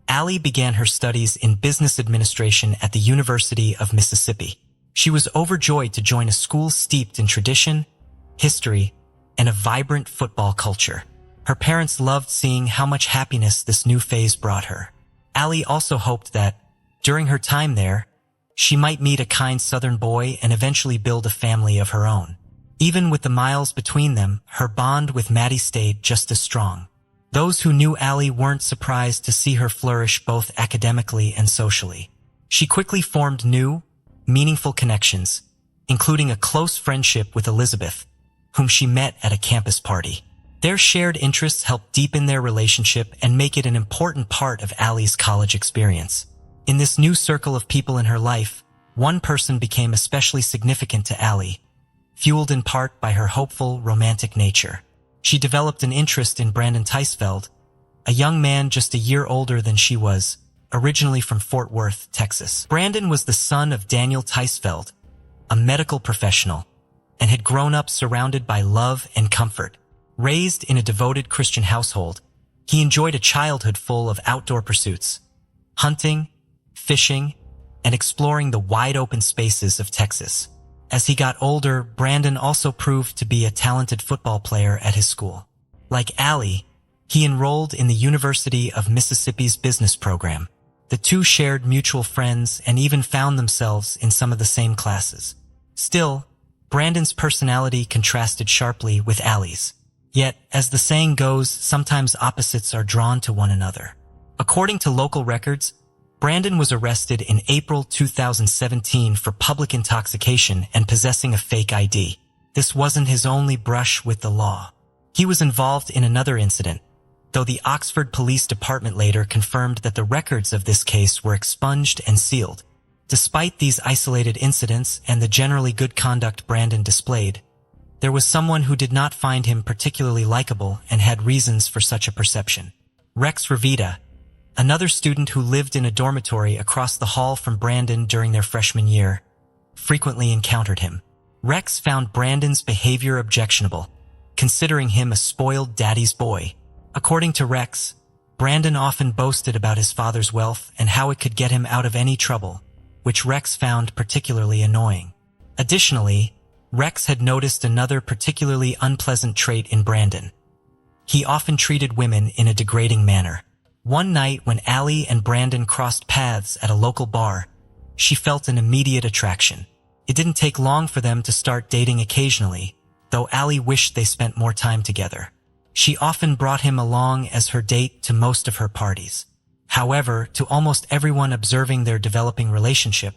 Allie began her studies in business administration at the University of Mississippi. She was overjoyed to join a school steeped in tradition, history, and a vibrant football culture. Her parents loved seeing how much happiness this new phase brought her. Allie also hoped that, during her time there, she might meet a kind Southern boy and eventually build a family of her own. Even with the miles between them, her bond with Maddie stayed just as strong. Those who knew Allie weren't surprised to see her flourish both academically and socially. She quickly formed new, meaningful connections, including a close friendship with Elizabeth, whom she met at a campus party. Their shared interests helped deepen their relationship and make it an important part of Allie's college experience. In this new circle of people in her life, one person became especially significant to Allie, fueled in part by her hopeful, romantic nature. She developed an interest in Brandon Teisfeld, a young man just a year older than she was, originally from Fort Worth, Texas. Brandon was the son of Daniel Teisfeld, a medical professional, and had grown up surrounded by love and comfort. Raised in a devoted Christian household, he enjoyed a childhood full of outdoor pursuits, hunting, fishing, and exploring the wide-open spaces of Texas. As he got older, Brandon also proved to be a talented football player at his school. Like Allie, he enrolled in the University of Mississippi's business program. The two shared mutual friends and even found themselves in some of the same classes. Still, Brandon's personality contrasted sharply with Allie's. Yet, as the saying goes, sometimes opposites are drawn to one another. According to local records, Brandon was arrested in April 2017 for public intoxication and possessing a fake ID. This wasn't his only brush with the law. He was involved in another incident, though the Oxford Police Department later confirmed that the records of this case were expunged and sealed. Despite these isolated incidents and the generally good conduct Brandon displayed, there was someone who did not find him particularly likable and had reasons for such a perception. Rex Revita, another student who lived in a dormitory across the hall from Brandon during their freshman year, frequently encountered him. Rex found Brandon's behavior objectionable, considering him a spoiled daddy's boy. According to Rex, Brandon often boasted about his father's wealth and how it could get him out of any trouble, which Rex found particularly annoying. Additionally, Rex had noticed another particularly unpleasant trait in Brandon. He often treated women in a degrading manner. One night when Allie and Brandon crossed paths at a local bar, she felt an immediate attraction. It didn't take long for them to start dating occasionally, though Allie wished they spent more time together. She often brought him along as her date to most of her parties. However, to almost everyone observing their developing relationship,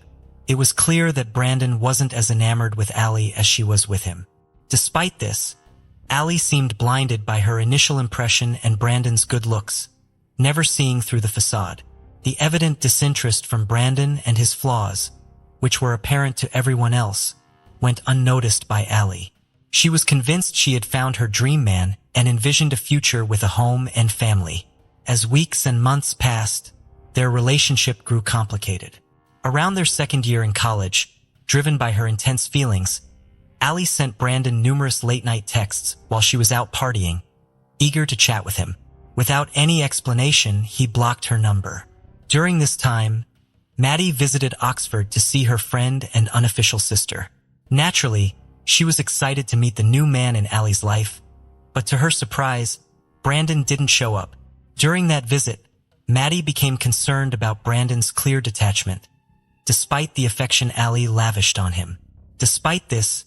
it was clear that Brandon wasn't as enamored with Allie as she was with him. Despite this, Allie seemed blinded by her initial impression and Brandon's good looks, never seeing through the facade. The evident disinterest from Brandon and his flaws, which were apparent to everyone else, went unnoticed by Allie. She was convinced she had found her dream man and envisioned a future with a home and family. As weeks and months passed, their relationship grew complicated. Around their second year in college, driven by her intense feelings, Allie sent Brandon numerous late-night texts while she was out partying, eager to chat with him. Without any explanation, he blocked her number. During this time, Maddie visited Oxford to see her friend and unofficial sister. Naturally, she was excited to meet the new man in Allie's life, but to her surprise, Brandon didn't show up. During that visit, Maddie became concerned about Brandon's clear detachment, despite the affection Allie lavished on him. Despite this,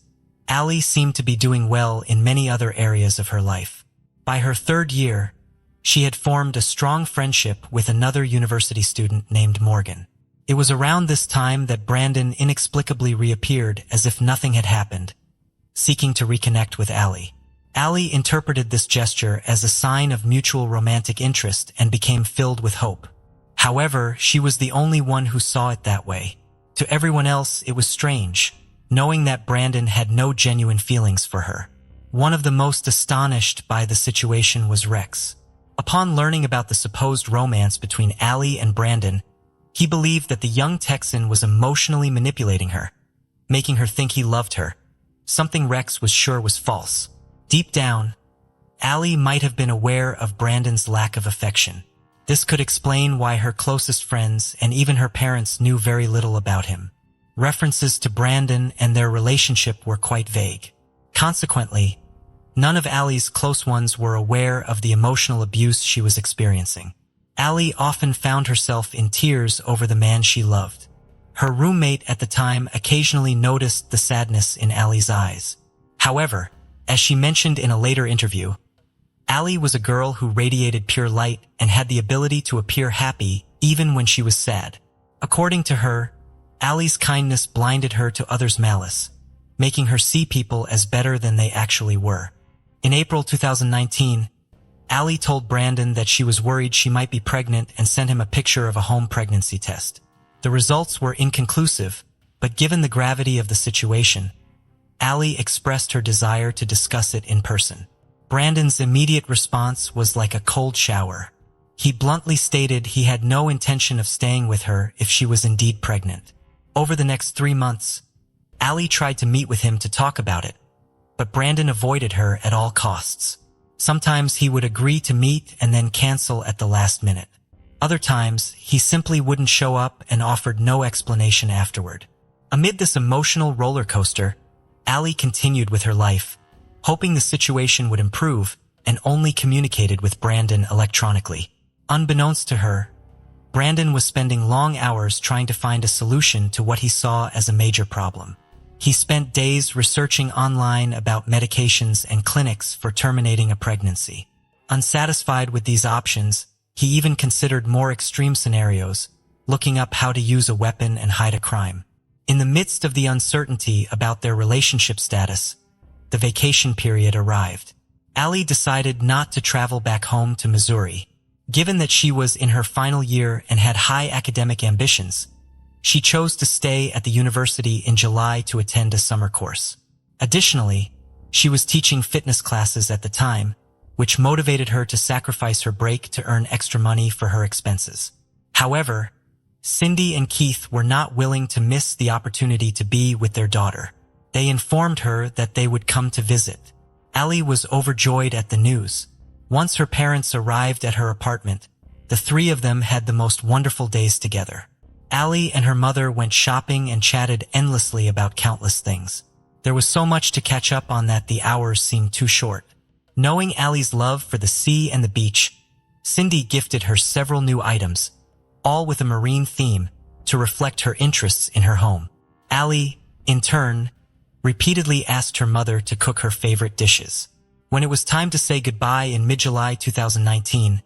Allie seemed to be doing well in many other areas of her life. By her third year, she had formed a strong friendship with another university student named Morgan. It was around this time that Brandon inexplicably reappeared as if nothing had happened, seeking to reconnect with Allie. Allie interpreted this gesture as a sign of mutual romantic interest and became filled with hope. However, she was the only one who saw it that way. To everyone else, it was strange, knowing that Brandon had no genuine feelings for her. One of the most astonished by the situation was Rex. Upon learning about the supposed romance between Allie and Brandon, he believed that the young Texan was emotionally manipulating her, making her think he loved her, something Rex was sure was false. Deep down, Allie might have been aware of Brandon's lack of affection. This could explain why her closest friends and even her parents knew very little about him. References to Brandon and their relationship were quite vague. Consequently, none of Allie's close ones were aware of the emotional abuse she was experiencing. Allie often found herself in tears over the man she loved. Her roommate at the time occasionally noticed the sadness in Allie's eyes. However, as she mentioned in a later interview, Allie was a girl who radiated pure light and had the ability to appear happy even when she was sad. According to her, Allie's kindness blinded her to others' malice, making her see people as better than they actually were. In April 2019, Allie told Brandon that she was worried she might be pregnant and sent him a picture of a home pregnancy test. The results were inconclusive, but given the gravity of the situation, Allie expressed her desire to discuss it in person. Brandon's immediate response was like a cold shower. He bluntly stated he had no intention of staying with her if she was indeed pregnant. Over the next 3 months, Allie tried to meet with him to talk about it, but Brandon avoided her at all costs. Sometimes he would agree to meet and then cancel at the last minute. Other times, he simply wouldn't show up and offered no explanation afterward. Amid this emotional roller coaster, Allie continued with her life, hoping the situation would improve, and only communicated with Brandon electronically. Unbeknownst to her, Brandon was spending long hours trying to find a solution to what he saw as a major problem. He spent days researching online about medications and clinics for terminating a pregnancy. Unsatisfied with these options, he even considered more extreme scenarios, looking up how to use a weapon and hide a crime. In the midst of the uncertainty about their relationship status, the vacation period arrived. Allie decided not to travel back home to Missouri. Given that she was in her final year and had high academic ambitions, she chose to stay at the university in July to attend a summer course. Additionally, she was teaching fitness classes at the time, which motivated her to sacrifice her break to earn extra money for her expenses. However, Cindy and Keith were not willing to miss the opportunity to be with their daughter. They informed her that they would come to visit. Allie was overjoyed at the news. Once her parents arrived at her apartment, the three of them had the most wonderful days together. Allie and her mother went shopping and chatted endlessly about countless things. There was so much to catch up on that the hours seemed too short. Knowing Allie's love for the sea and the beach, Cindy gifted her several new items, all with a marine theme, to reflect her interests in her home. Allie, in turn, repeatedly asked her mother to cook her favorite dishes. When it was time to say goodbye in mid-July 2019,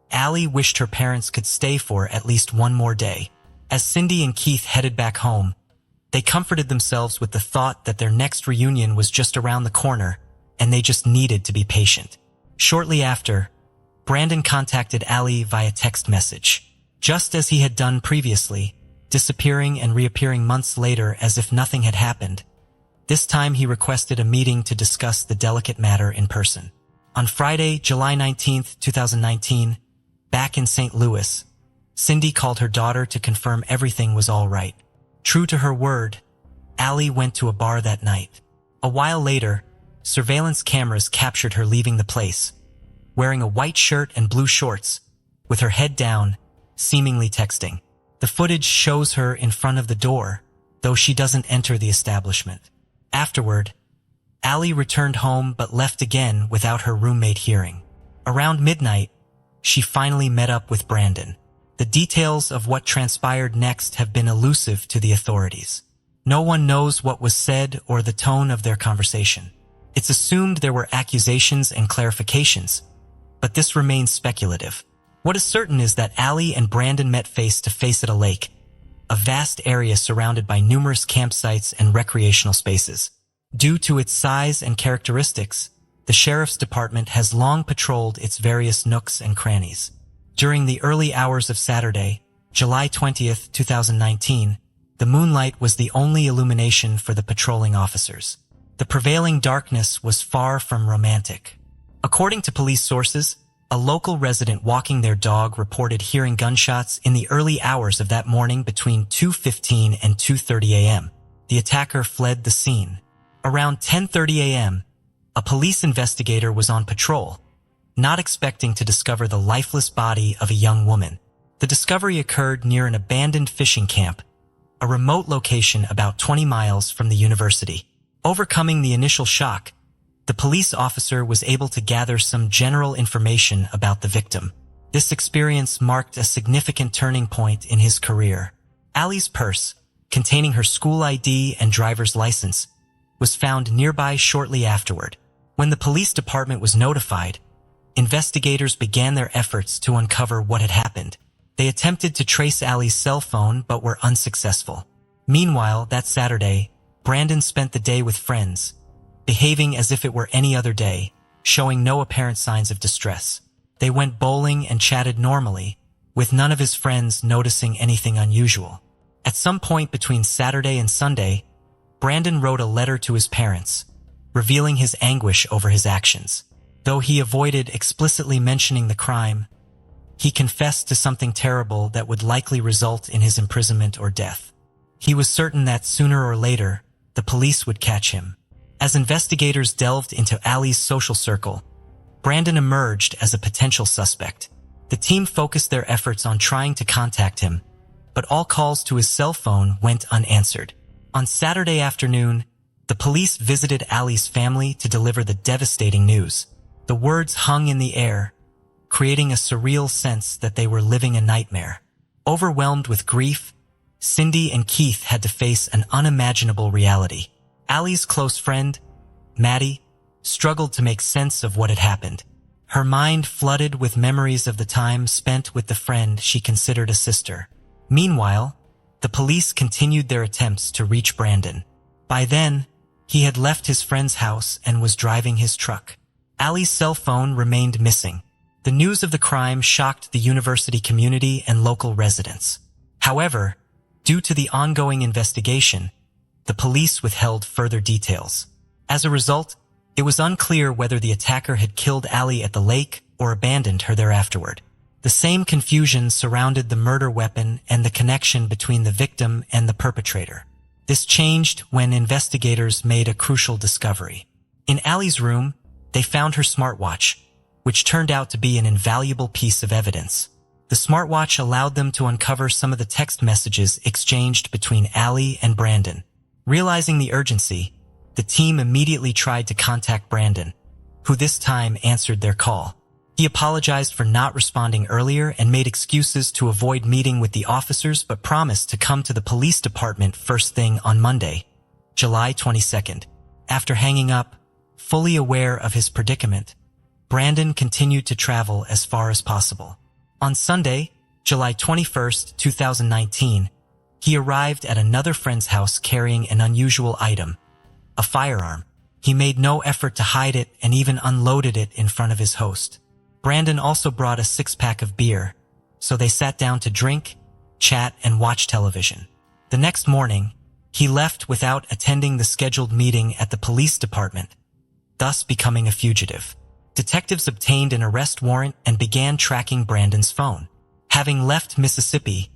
Allie wished her parents could stay for at least one more day. As Cindy and Keith headed back home, they comforted themselves with the thought that their next reunion was just around the corner and they just needed to be patient. Shortly after, Brandon contacted Allie via text message. Just as he had done previously, disappearing and reappearing months later as if nothing had happened, this time he requested a meeting to discuss the delicate matter in person. On Friday, July 19, 2019, back in St. Louis, Cindy called her daughter to confirm everything was all right. True to her word, Allie went to a bar that night. A while later, surveillance cameras captured her leaving the place, wearing a white shirt and blue shorts, with her head down, seemingly texting. The footage shows her in front of the door, though she doesn't enter the establishment. Afterward, Allie returned home but left again without her roommate hearing. Around midnight, she finally met up with Brandon. The details of what transpired next have been elusive to the authorities. No one knows what was said or the tone of their conversation. It's assumed there were accusations and clarifications, but this remains speculative. What is certain is that Allie and Brandon met face to face at a lake, a vast area surrounded by numerous campsites and recreational spaces. Due to its size and characteristics, the sheriff's department has long patrolled its various nooks and crannies. During the early hours of Saturday, July 20th, 2019, the moonlight was the only illumination for the patrolling officers. The prevailing darkness was far from romantic. According to police sources, a local resident walking their dog reported hearing gunshots in the early hours of that morning between 2:15 and 2:30 a.m. The attacker fled the scene. Around 10:30 a.m., a police investigator was on patrol, not expecting to discover the lifeless body of a young woman. The discovery occurred near an abandoned fishing camp, a remote location about 20 miles from the university. Overcoming the initial shock, the police officer was able to gather some general information about the victim. This experience marked a significant turning point in his career. Allie's purse, containing her school ID and driver's license, was found nearby shortly afterward. When the police department was notified, investigators began their efforts to uncover what had happened. They attempted to trace Allie's cell phone but were unsuccessful. Meanwhile, that Saturday, Brandon spent the day with friends, behaving as if it were any other day, showing no apparent signs of distress. They went bowling and chatted normally, with none of his friends noticing anything unusual. At some point between Saturday and Sunday, Brandon wrote a letter to his parents, revealing his anguish over his actions. Though he avoided explicitly mentioning the crime, he confessed to something terrible that would likely result in his imprisonment or death. He was certain that sooner or later, the police would catch him. As investigators delved into Allie's social circle, Brandon emerged as a potential suspect. The team focused their efforts on trying to contact him, but all calls to his cell phone went unanswered. On Saturday afternoon, the police visited Allie's family to deliver the devastating news. The words hung in the air, creating a surreal sense that they were living a nightmare. Overwhelmed with grief, Cindy and Keith had to face an unimaginable reality. Allie's close friend, Maddie, struggled to make sense of what had happened. Her mind flooded with memories of the time spent with the friend she considered a sister. Meanwhile, the police continued their attempts to reach Brandon. By then, he had left his friend's house and was driving his truck. Allie's cell phone remained missing. The news of the crime shocked the university community and local residents. However, due to the ongoing investigation, the police withheld further details. As a result, it was unclear whether the attacker had killed Allie at the lake or abandoned her there afterward. The same confusion surrounded the murder weapon and the connection between the victim and the perpetrator. This changed when investigators made a crucial discovery. In Allie's room, they found her smartwatch, which turned out to be an invaluable piece of evidence. The smartwatch allowed them to uncover some of the text messages exchanged between Allie and Brandon. Realizing the urgency, the team immediately tried to contact Brandon, who this time answered their call. He apologized for not responding earlier and made excuses to avoid meeting with the officers but promised to come to the police department first thing on Monday, July 22nd. After hanging up, fully aware of his predicament, Brandon continued to travel as far as possible. On Sunday, July 21st, 2019, he arrived at another friend's house carrying an unusual item, a firearm. He made no effort to hide it and even unloaded it in front of his host. Brandon also brought a six-pack of beer, so they sat down to drink, chat, and watch television. The next morning, he left without attending the scheduled meeting at the police department, thus becoming a fugitive. Detectives obtained an arrest warrant and began tracking Brandon's phone. Having left Mississippi,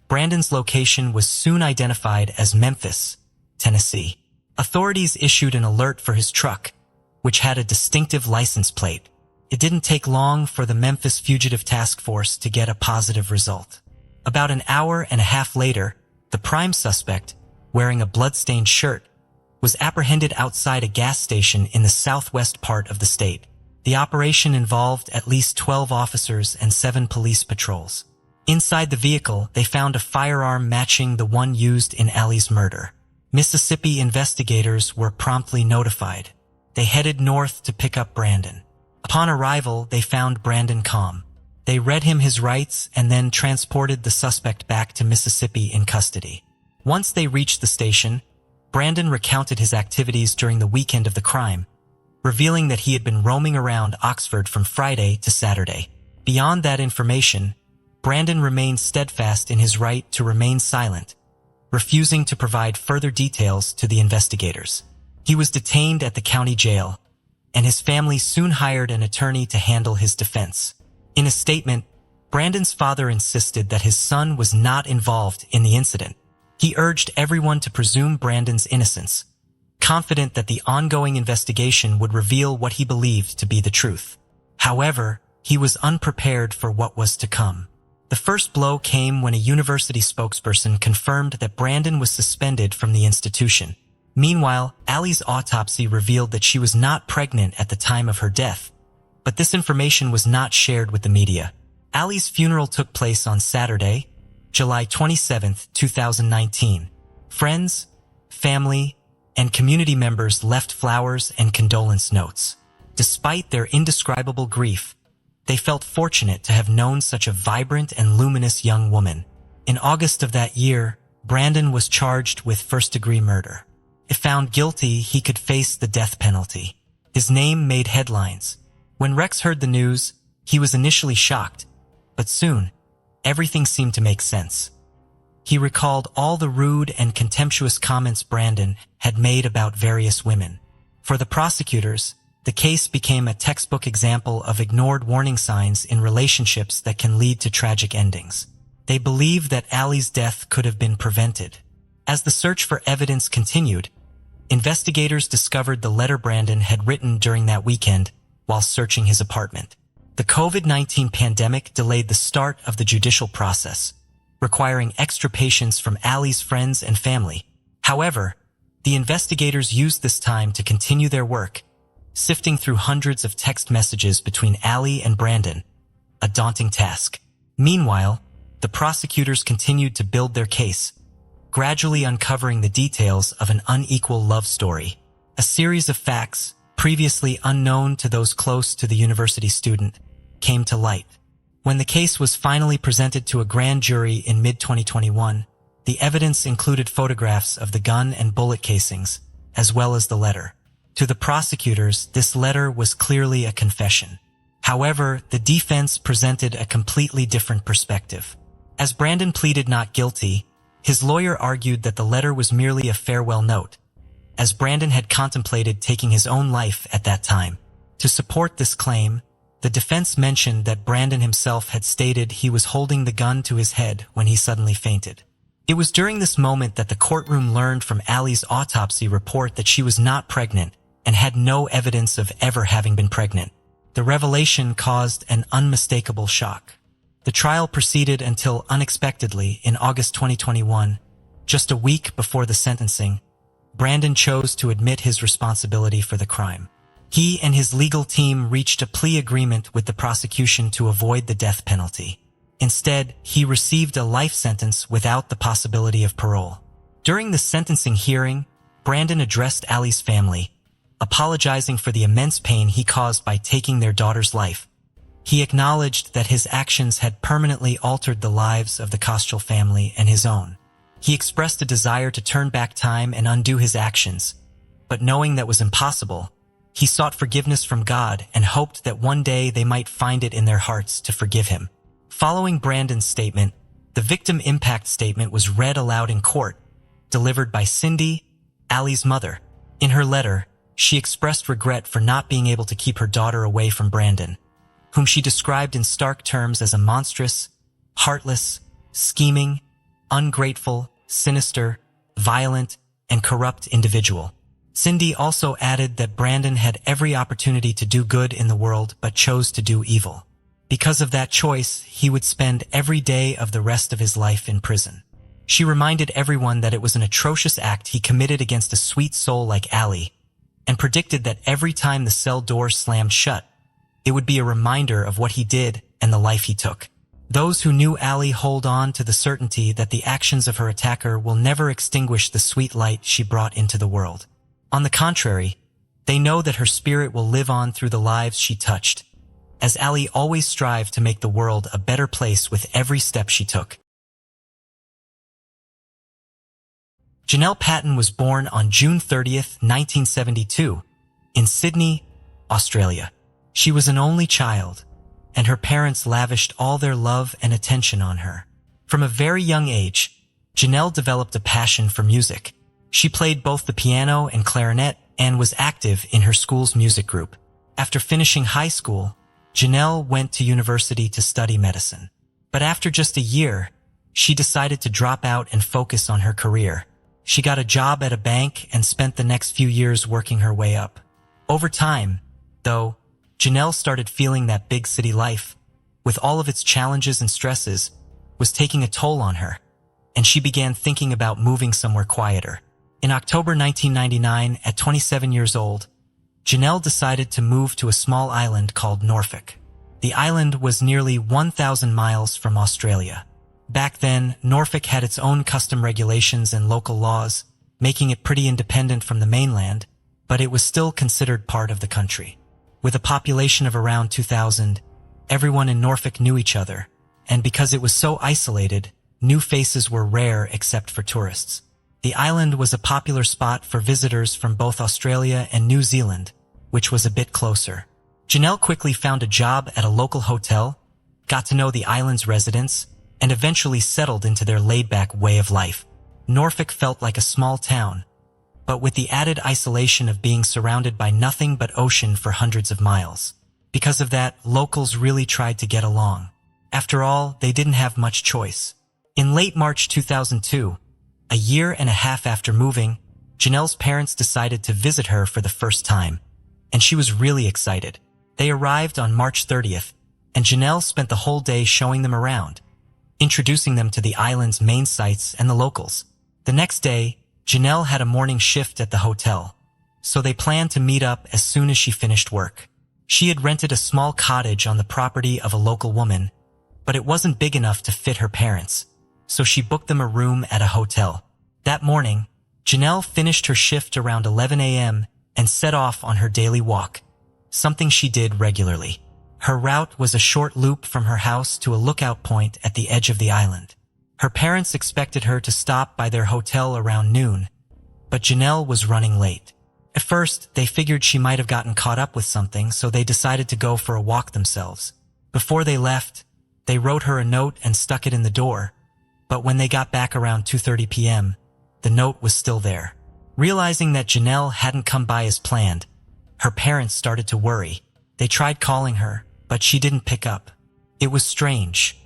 Brandon's location was soon identified as Memphis, Tennessee. Authorities issued an alert for his truck, which had a distinctive license plate. It didn't take long for the Memphis Fugitive Task Force to get a positive result. About an hour and a half later, the prime suspect, wearing a blood-stained shirt, was apprehended outside a gas station in the southwest part of the state. The operation involved at least 12 officers and 7 police patrols. Inside the vehicle, they found a firearm matching the one used in Allie's murder. Mississippi investigators were promptly notified. They headed north to pick up Brandon. Upon arrival, they found Brandon calm. They read him his rights and then transported the suspect back to Mississippi in custody. Once they reached the station, Brandon recounted his activities during the weekend of the crime, revealing that he had been roaming around Oxford from Friday to Saturday. Beyond that information, Brandon remained steadfast in his right to remain silent, refusing to provide further details to the investigators. He was detained at the county jail, and his family soon hired an attorney to handle his defense. In a statement, Brandon's father insisted that his son was not involved in the incident. He urged everyone to presume Brandon's innocence, confident that the ongoing investigation would reveal what he believed to be the truth. However, he was unprepared for what was to come. The first blow came when a university spokesperson confirmed that Brandon was suspended from the institution. Meanwhile, Allie's autopsy revealed that she was not pregnant at the time of her death, but this information was not shared with the media. Allie's funeral took place on Saturday, July 27, 2019. Friends, family, and community members left flowers and condolence notes. Despite their indescribable grief, they felt fortunate to have known such a vibrant and luminous young woman. In August of that year, Brandon was charged with first-degree murder. If found guilty, he could face the death penalty. His name made headlines. When Rex heard the news, he was initially shocked, but soon, everything seemed to make sense. He recalled all the rude and contemptuous comments Brandon had made about various women. For the prosecutors, the case became a textbook example of ignored warning signs in relationships that can lead to tragic endings. They believed that Allie's death could have been prevented. As the search for evidence continued, investigators discovered the letter Brandon had written during that weekend while searching his apartment. The COVID-19 pandemic delayed the start of the judicial process, requiring extra patience from Allie's friends and family. However, the investigators used this time to continue their work, sifting through hundreds of text messages between Allie and Brandon, a daunting task. Meanwhile, the prosecutors continued to build their case, gradually uncovering the details of an unequal love story. A series of facts, previously unknown to those close to the university student, came to light. When the case was finally presented to a grand jury in mid-2021, the evidence included photographs of the gun and bullet casings, as well as the letter. To the prosecutors, this letter was clearly a confession. However, the defense presented a completely different perspective. As Brandon pleaded not guilty, his lawyer argued that the letter was merely a farewell note, as Brandon had contemplated taking his own life at that time. To support this claim, the defense mentioned that Brandon himself had stated he was holding the gun to his head when he suddenly fainted. It was during this moment that the courtroom learned from Allie's autopsy report that she was not pregnant and had no evidence of ever having been pregnant. The revelation caused an unmistakable shock. The trial proceeded until unexpectedly in August 2021, just a week before the sentencing, Brandon chose to admit his responsibility for the crime. He and his legal team reached a plea agreement with the prosecution to avoid the death penalty. Instead, he received a life sentence without the possibility of parole. During the sentencing hearing, Brandon addressed Allie's family, apologizing for the immense pain he caused by taking their daughter's life. He acknowledged that his actions had permanently altered the lives of the Kostrel family and his own. He expressed a desire to turn back time and undo his actions, but knowing that was impossible, he sought forgiveness from God and hoped that one day they might find it in their hearts to forgive him. Following Brandon's statement, the victim impact statement was read aloud in court, delivered by Cindy, Allie's mother. In her letter, she expressed regret for not being able to keep her daughter away from Brandon, whom she described in stark terms as a monstrous, heartless, scheming, ungrateful, sinister, violent, and corrupt individual. Cindy also added that Brandon had every opportunity to do good in the world but chose to do evil. Because of that choice, he would spend every day of the rest of his life in prison. She reminded everyone that it was an atrocious act he committed against a sweet soul like Allie, and predicted that every time the cell door slammed shut, it would be a reminder of what he did and the life he took. Those who knew Allie hold on to the certainty that the actions of her attacker will never extinguish the sweet light she brought into the world. On the contrary, they know that her spirit will live on through the lives she touched, as Allie always strived to make the world a better place with every step she took. Janelle Patton was born on June 30, 1972, in Sydney, Australia. She was an only child, and her parents lavished all their love and attention on her. From a very young age, Janelle developed a passion for music. She played both the piano and clarinet and was active in her school's music group. After finishing high school, Janelle went to university to study medicine. But after just a year, she decided to drop out and focus on her career. She got a job at a bank and spent the next few years working her way up. Over time, though, Janelle started feeling that big city life, with all of its challenges and stresses, was taking a toll on her, and she began thinking about moving somewhere quieter. In October 1999, at 27 years old, Janelle decided to move to a small island called Norfolk. The island was nearly 1,000 miles from Australia. Back then, Norfolk had its own custom regulations and local laws, making it pretty independent from the mainland, but it was still considered part of the country. With a population of around 2,000, everyone in Norfolk knew each other, and because it was so isolated, new faces were rare except for tourists. The island was a popular spot for visitors from both Australia and New Zealand, which was a bit closer. Janelle quickly found a job at a local hotel, got to know the island's residents, and eventually settled into their laid-back way of life. Norfolk felt like a small town, but with the added isolation of being surrounded by nothing but ocean for hundreds of miles. Because of that, locals really tried to get along. After all, they didn't have much choice. In late March 2002, a year and a half after moving, Janelle's parents decided to visit her for the first time, and she was really excited. They arrived on March 30th, and Janelle spent the whole day showing them around, introducing them to the island's main sites and the locals. The next day, Janelle had a morning shift at the hotel, so they planned to meet up as soon as she finished work. She had rented a small cottage on the property of a local woman, but it wasn't big enough to fit her parents, so she booked them a room at a hotel. That morning, Janelle finished her shift around 11 a.m. and set off on her daily walk, something she did regularly. Her route was a short loop from her house to a lookout point at the edge of the island. Her parents expected her to stop by their hotel around noon, but Janelle was running late. At first, they figured she might have gotten caught up with something, so they decided to go for a walk themselves. Before they left, they wrote her a note and stuck it in the door, but when they got back around 2:30 p.m., the note was still there. Realizing that Janelle hadn't come by as planned, her parents started to worry. They tried calling her, but she didn't pick up. It was strange.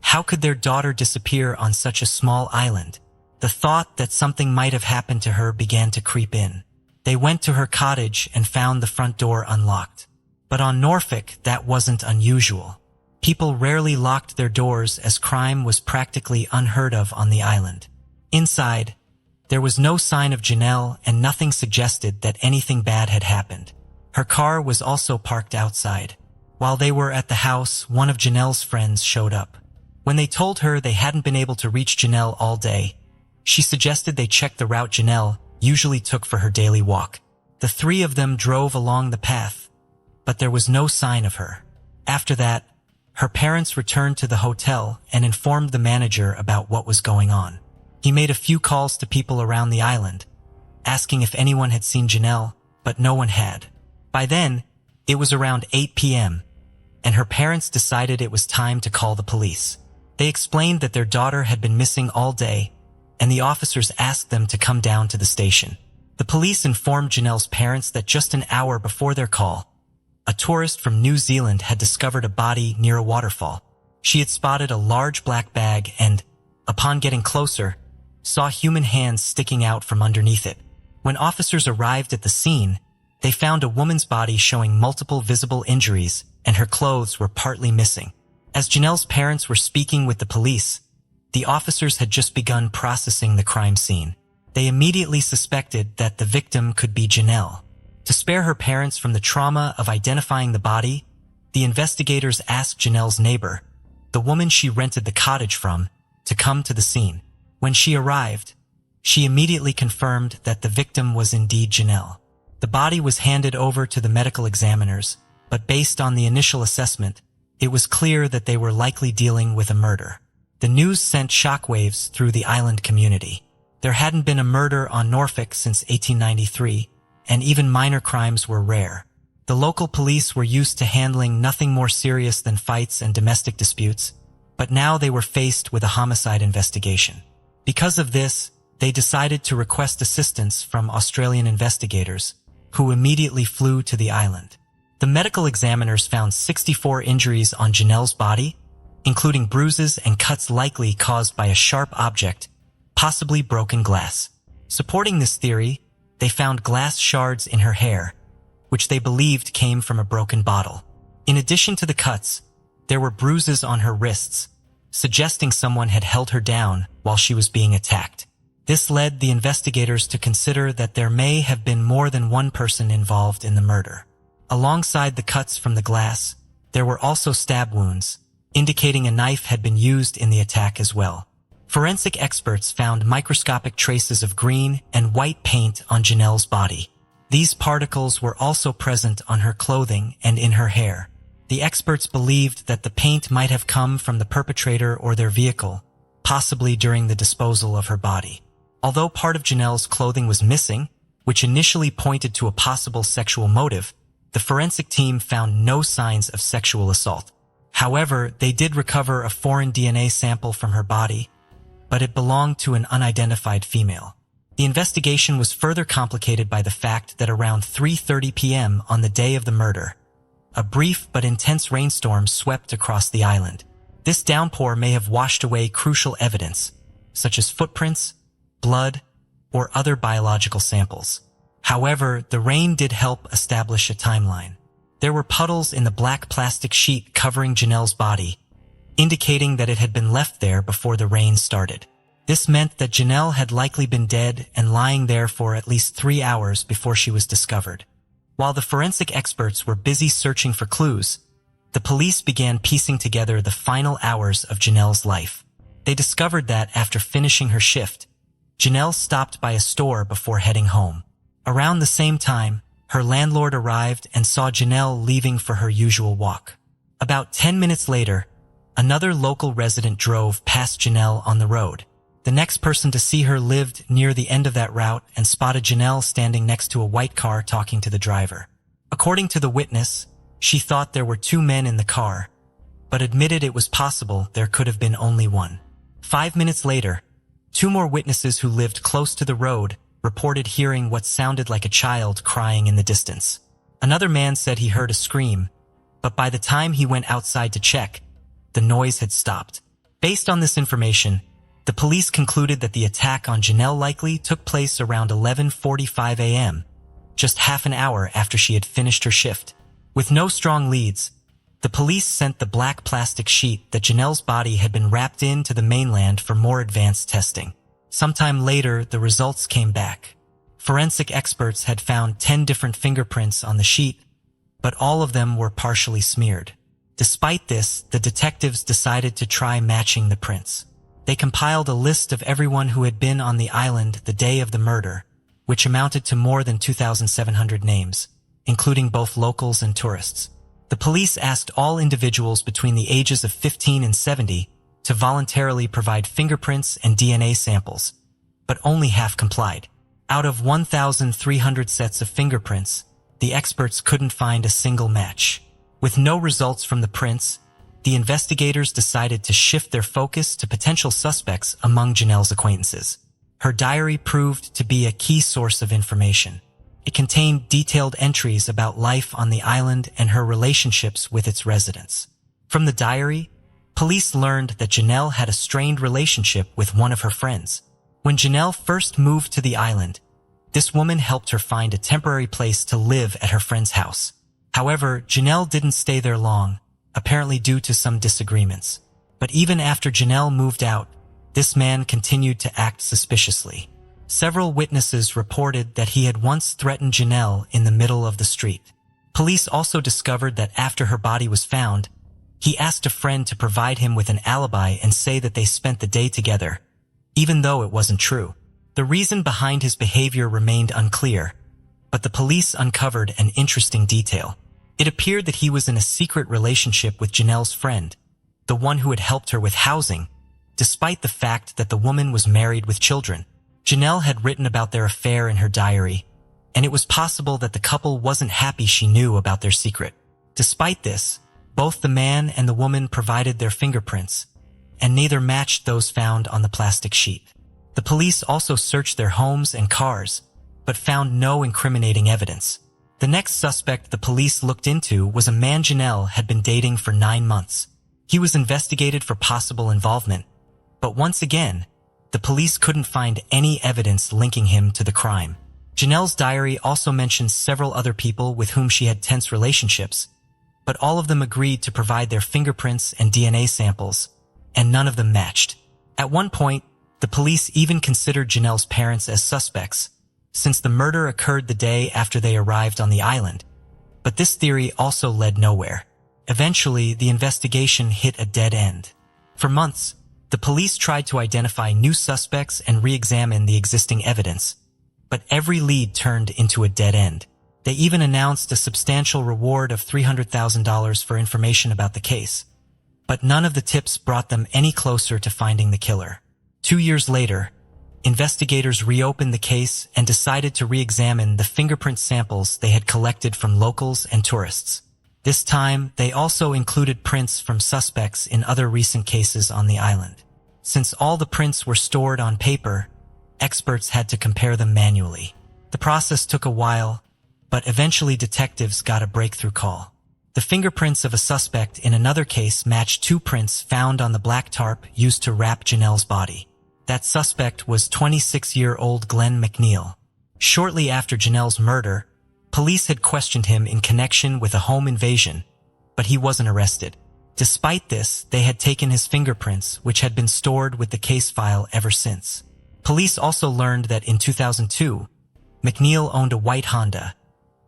How could their daughter disappear on such a small island? The thought that something might have happened to her began to creep in. They went to her cottage and found the front door unlocked. But on Norfolk, that wasn't unusual. People rarely locked their doors as crime was practically unheard of on the island. Inside, there was no sign of Janelle and nothing suggested that anything bad had happened. Her car was also parked outside. While they were at the house, one of Janelle's friends showed up. When they told her they hadn't been able to reach Janelle all day, she suggested they check the route Janelle usually took for her daily walk. The three of them drove along the path, but there was no sign of her. After that, her parents returned to the hotel and informed the manager about what was going on. He made a few calls to people around the island, asking if anyone had seen Janelle, but no one had. By then, it was around 8 p.m., and her parents decided it was time to call the police. They explained that their daughter had been missing all day, and the officers asked them to come down to the station. The police informed Janelle's parents that just an hour before their call, a tourist from New Zealand had discovered a body near a waterfall. She had spotted a large black bag and, upon getting closer, saw human hands sticking out from underneath it. When officers arrived at the scene, they found a woman's body showing multiple visible injuries, and her clothes were partly missing. As Janelle's parents were speaking with the police, the officers had just begun processing the crime scene. They immediately suspected that the victim could be Janelle. To spare her parents from the trauma of identifying the body, the investigators asked Janelle's neighbor, the woman she rented the cottage from, to come to the scene. When she arrived, she immediately confirmed that the victim was indeed Janelle. The body was handed over to the medical examiners, but based on the initial assessment, it was clear that they were likely dealing with a murder. The news sent shockwaves through the island community. There hadn't been a murder on Norfolk since 1893, and even minor crimes were rare. The local police were used to handling nothing more serious than fights and domestic disputes, but now they were faced with a homicide investigation. Because of this, they decided to request assistance from Australian investigators, who immediately flew to the island. The medical examiners found 64 injuries on Janelle's body, including bruises and cuts likely caused by a sharp object, possibly broken glass. Supporting this theory, they found glass shards in her hair, which they believed came from a broken bottle. In addition to the cuts, there were bruises on her wrists, suggesting someone had held her down while she was being attacked. This led the investigators to consider that there may have been more than one person involved in the murder. Alongside the cuts from the glass, there were also stab wounds, indicating a knife had been used in the attack as well. Forensic experts found microscopic traces of green and white paint on Janelle's body. These particles were also present on her clothing and in her hair. The experts believed that the paint might have come from the perpetrator or their vehicle, possibly during the disposal of her body. Although part of Janelle's clothing was missing, which initially pointed to a possible sexual motive, the forensic team found no signs of sexual assault. However, they did recover a foreign DNA sample from her body, but it belonged to an unidentified female. The investigation was further complicated by the fact that around 3:30 p.m. on the day of the murder, a brief but intense rainstorm swept across the island. This downpour may have washed away crucial evidence, such as footprints, blood, or other biological samples. However, the rain did help establish a timeline. There were puddles in the black plastic sheet covering Janelle's body, indicating that it had been left there before the rain started. This meant that Janelle had likely been dead and lying there for at least 3 hours before she was discovered. While the forensic experts were busy searching for clues, the police began piecing together the final hours of Janelle's life. They discovered that after finishing her shift, Janelle stopped by a store before heading home. Around the same time, her landlord arrived and saw Janelle leaving for her usual walk. About 10 minutes later, another local resident drove past Janelle on the road. The next person to see her lived near the end of that route and spotted Janelle standing next to a white car talking to the driver. According to the witness, she thought there were 2 men in the car, but admitted it was possible there could have been only one. 5 minutes later, 2 more witnesses who lived close to the road reported hearing what sounded like a child crying in the distance. Another man said he heard a scream, but by the time he went outside to check, the noise had stopped. Based on this information, the police concluded that the attack on Janelle likely took place around 11:45 a.m., just half an hour after she had finished her shift. With no strong leads, the police sent the black plastic sheet that Janelle's body had been wrapped in to the mainland for more advanced testing. Sometime later, the results came back. Forensic experts had found 10 different fingerprints on the sheet, but all of them were partially smeared. Despite this, the detectives decided to try matching the prints. They compiled a list of everyone who had been on the island the day of the murder, which amounted to more than 2,700 names, including both locals and tourists. The police asked all individuals between the ages of 15 and 70 to voluntarily provide fingerprints and DNA samples, but only half complied. Out of 1,300 sets of fingerprints, the experts couldn't find a single match. With no results from the prints, the investigators decided to shift their focus to potential suspects among Janelle's acquaintances. Her diary proved to be a key source of information. It contained detailed entries about life on the island and her relationships with its residents. From the diary, police learned that Janelle had a strained relationship with one of her friends. When Janelle first moved to the island, this woman helped her find a temporary place to live at her friend's house. However, Janelle didn't stay there long, apparently due to some disagreements. But even after Janelle moved out, this man continued to act suspiciously. Several witnesses reported that he had once threatened Janelle in the middle of the street. Police also discovered that after her body was found, he asked a friend to provide him with an alibi and say that they spent the day together, even though it wasn't true. The reason behind his behavior remained unclear, but the police uncovered an interesting detail. It appeared that he was in a secret relationship with Janelle's friend, the one who had helped her with housing, despite the fact that the woman was married with children. Janelle had written about their affair in her diary, and it was possible that the couple wasn't happy she knew about their secret. Despite this, both the man and the woman provided their fingerprints, and neither matched those found on the plastic sheet. The police also searched their homes and cars, but found no incriminating evidence. The next suspect the police looked into was a man Janelle had been dating for 9 months. He was investigated for possible involvement, but once again, the police couldn't find any evidence linking him to the crime. Janelle's diary also mentions several other people with whom she had tense relationships, but all of them agreed to provide their fingerprints and DNA samples, and none of them matched. At one point, the police even considered Janelle's parents as suspects, since the murder occurred the day after they arrived on the island. But this theory also led nowhere. Eventually, the investigation hit a dead end. For months, the police tried to identify new suspects and re-examine the existing evidence, but every lead turned into a dead end. They even announced a substantial reward of $300,000 for information about the case, but none of the tips brought them any closer to finding the killer. 2 years later, investigators reopened the case and decided to re-examine the fingerprint samples they had collected from locals and tourists. This time, they also included prints from suspects in other recent cases on the island. Since all the prints were stored on paper, experts had to compare them manually. The process took a while, but eventually detectives got a breakthrough call. The fingerprints of a suspect in another case matched 2 prints found on the black tarp used to wrap Janelle's body. That suspect was 26-year-old Glenn McNeil. Shortly after Janelle's murder, police had questioned him in connection with a home invasion, but he wasn't arrested. Despite this, they had taken his fingerprints, which had been stored with the case file ever since. Police also learned that in 2002, McNeil owned a white Honda,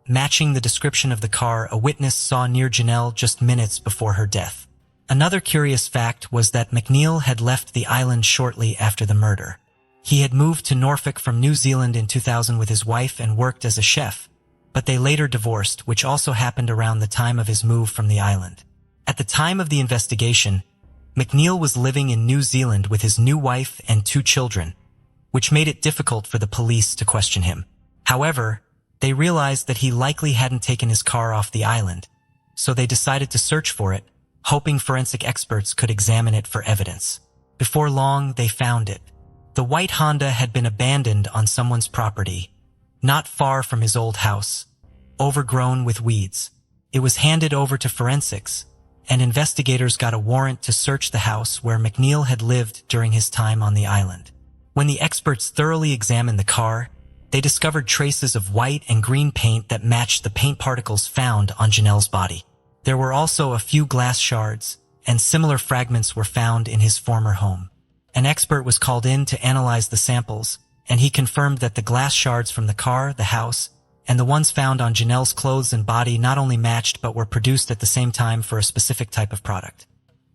matching the description of the car a witness saw near Janelle just minutes before her death. Another curious fact was that McNeil had left the island shortly after the murder. He had moved to Norfolk from New Zealand in 2000 with his wife and worked as a chef, but they later divorced, which also happened around the time of his move from the island. At the time of the investigation, McNeil was living in New Zealand with his new wife and 2 children, which made it difficult for the police to question him. However, they realized that he likely hadn't taken his car off the island, so they decided to search for it, hoping forensic experts could examine it for evidence. Before long, they found it. The white Honda had been abandoned on someone's property, not far from his old house, overgrown with weeds. It was handed over to forensics, and investigators got a warrant to search the house where McNeil had lived during his time on the island. When the experts thoroughly examined the car, they discovered traces of white and green paint that matched the paint particles found on Janelle's body. There were also a few glass shards, and similar fragments were found in his former home. An expert was called in to analyze the samples, and he confirmed that the glass shards from the car, the house, and the ones found on Janelle's clothes and body not only matched but were produced at the same time for a specific type of product.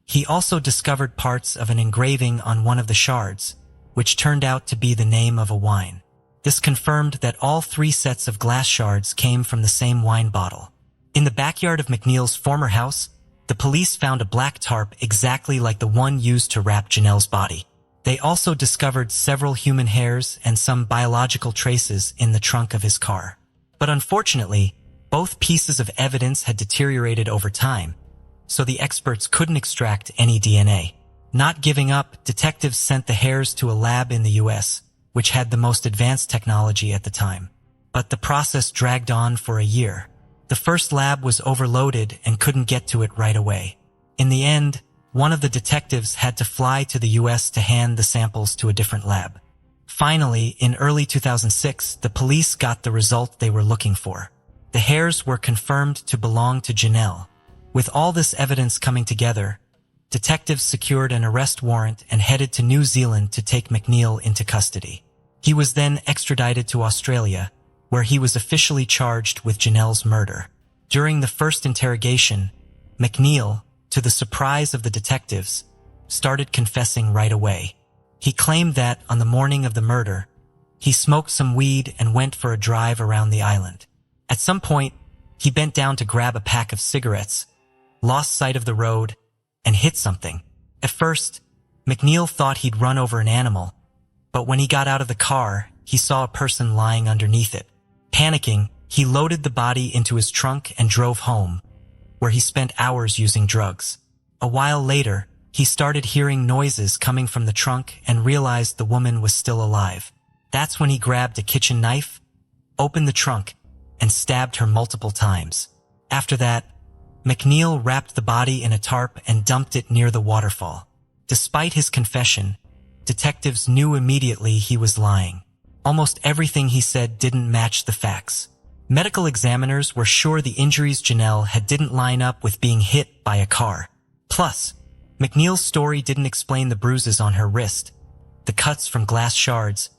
He also discovered parts of an engraving on one of the shards, which turned out to be the name of a wine. This confirmed that all 3 sets of glass shards came from the same wine bottle. In the backyard of McNeil's former house, the police found a black tarp exactly like the one used to wrap Janelle's body. They also discovered several human hairs and some biological traces in the trunk of his car. But unfortunately, both pieces of evidence had deteriorated over time, so the experts couldn't extract any DNA. Not giving up, detectives sent the hairs to a lab in the US, which had the most advanced technology at the time. But the process dragged on for a year. The first lab was overloaded and couldn't get to it right away. In the end, one of the detectives had to fly to the US to hand the samples to a different lab. Finally, in early 2006, the police got the result they were looking for. The hairs were confirmed to belong to Janelle. With all this evidence coming together, detectives secured an arrest warrant and headed to New Zealand to take McNeil into custody. He was then extradited to Australia, where he was officially charged with Janelle's murder. During the first interrogation, McNeil, to the surprise of the detectives, started confessing right away. He claimed that, on the morning of the murder, he smoked some weed and went for a drive around the island. At some point, he bent down to grab a pack of cigarettes, lost sight of the road, and hit something. At first, McNeil thought he'd run over an animal, but when he got out of the car, he saw a person lying underneath it. Panicking, he loaded the body into his trunk and drove home, where he spent hours using drugs. A while later, he started hearing noises coming from the trunk and realized the woman was still alive. That's when he grabbed a kitchen knife, opened the trunk, and stabbed her multiple times. After that, McNeil wrapped the body in a tarp and dumped it near the waterfall. Despite his confession, detectives knew immediately he was lying. Almost everything he said didn't match the facts. Medical examiners were sure the injuries Janelle had didn't line up with being hit by a car. Plus, McNeil's story didn't explain the bruises on her wrist, the cuts from glass shards,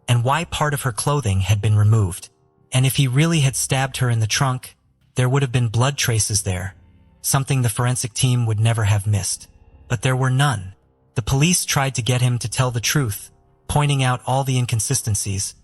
and why part of her clothing had been removed. And if he really had stabbed her in the trunk, there would have been blood traces there, something the forensic team would never have missed. But there were none. The police tried to get him to tell the truth, pointing out all the inconsistencies,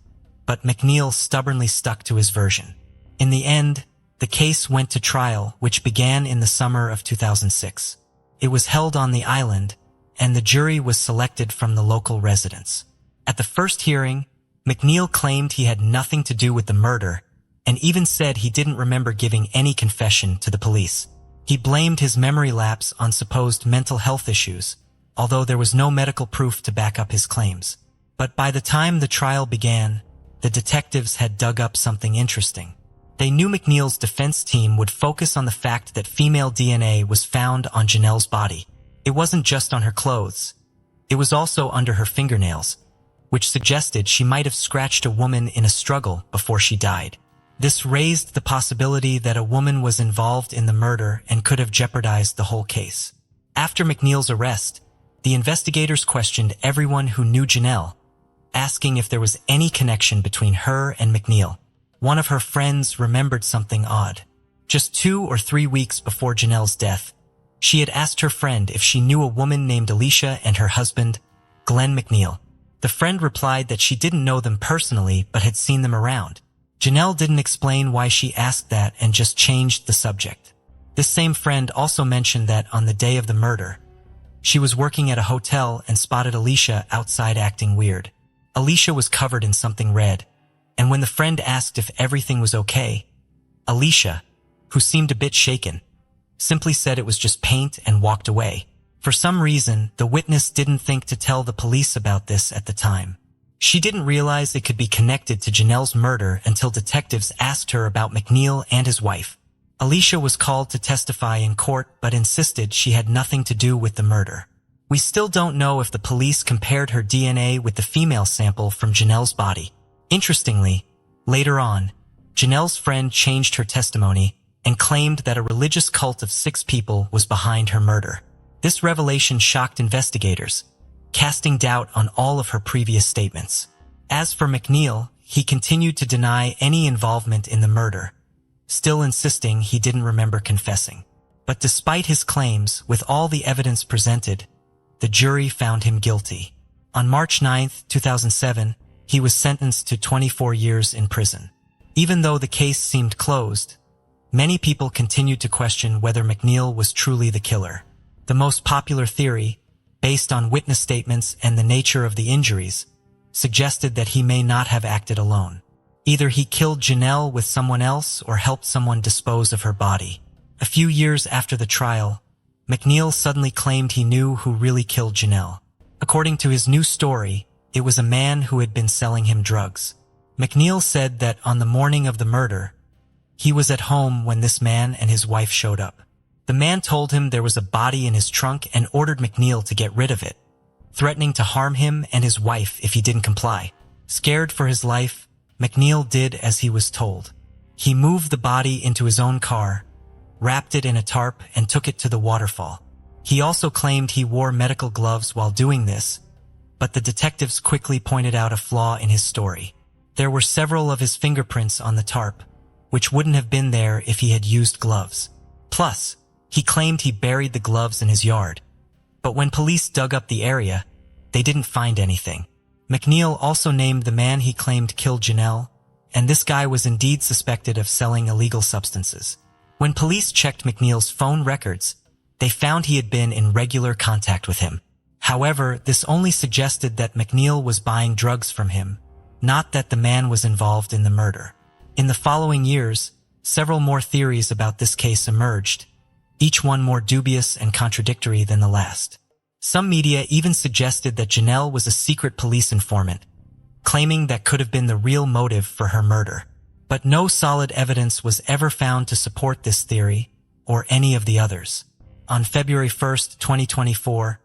but McNeil stubbornly stuck to his version. In the end, the case went to trial, which began in the summer of 2006. It was held on the island, and the jury was selected from the local residents. At the first hearing, McNeil claimed he had nothing to do with the murder, and even said he didn't remember giving any confession to the police. He blamed his memory lapse on supposed mental health issues, although there was no medical proof to back up his claims. But by the time the trial began, the detectives had dug up something interesting. They knew McNeil's defense team would focus on the fact that female DNA was found on Janelle's body. It wasn't just on her clothes. It was also under her fingernails, which suggested she might have scratched a woman in a struggle before she died. This raised the possibility that a woman was involved in the murder and could have jeopardized the whole case. After McNeil's arrest, the investigators questioned everyone who knew Janelle, asking if there was any connection between her and McNeil. One of her friends remembered something odd. Just 2 or 3 weeks before Janelle's death, she had asked her friend if she knew a woman named Alicia and her husband, Glenn McNeil. The friend replied that she didn't know them personally but had seen them around. Janelle didn't explain why she asked that and just changed the subject. This same friend also mentioned that on the day of the murder, she was working at a hotel and spotted Alicia outside acting weird. Alicia was covered in something red, and when the friend asked if everything was okay, Alicia, who seemed a bit shaken, simply said it was just paint and walked away. For some reason, the witness didn't think to tell the police about this at the time. She didn't realize it could be connected to Janelle's murder until detectives asked her about McNeil and his wife. Alicia was called to testify in court but insisted she had nothing to do with the murder. We still don't know if the police compared her DNA with the female sample from Janelle's body. Interestingly, later on, Janelle's friend changed her testimony and claimed that a religious cult of 6 people was behind her murder. This revelation shocked investigators, casting doubt on all of her previous statements. As for McNeil, he continued to deny any involvement in the murder, still insisting he didn't remember confessing. But despite his claims, with all the evidence presented, the jury found him guilty. On March 9, 2007, he was sentenced to 24 years in prison. Even though the case seemed closed, many people continued to question whether McNeil was truly the killer. The most popular theory, based on witness statements and the nature of the injuries, suggested that he may not have acted alone. Either he killed Janelle with someone else or helped someone dispose of her body. A few years after the trial, McNeil suddenly claimed he knew who really killed Janelle. According to his new story, it was a man who had been selling him drugs. McNeil said that on the morning of the murder, he was at home when this man and his wife showed up. The man told him there was a body in his trunk and ordered McNeil to get rid of it, threatening to harm him and his wife if he didn't comply. Scared for his life, McNeil did as he was told. He moved the body into his own car, wrapped it in a tarp, and took it to the waterfall. He also claimed he wore medical gloves while doing this, but the detectives quickly pointed out a flaw in his story. There were several of his fingerprints on the tarp, which wouldn't have been there if he had used gloves. Plus, he claimed he buried the gloves in his yard, but when police dug up the area, they didn't find anything. McNeil also named the man he claimed killed Janelle, and this guy was indeed suspected of selling illegal substances. When police checked McNeil's phone records, they found he had been in regular contact with him. However, this only suggested that McNeil was buying drugs from him, not that the man was involved in the murder. In the following years, several more theories about this case emerged, each one more dubious and contradictory than the last. Some media even suggested that Janelle was a secret police informant, claiming that could have been the real motive for her murder. But no solid evidence was ever found to support this theory, or any of the others. On February 1, 2024,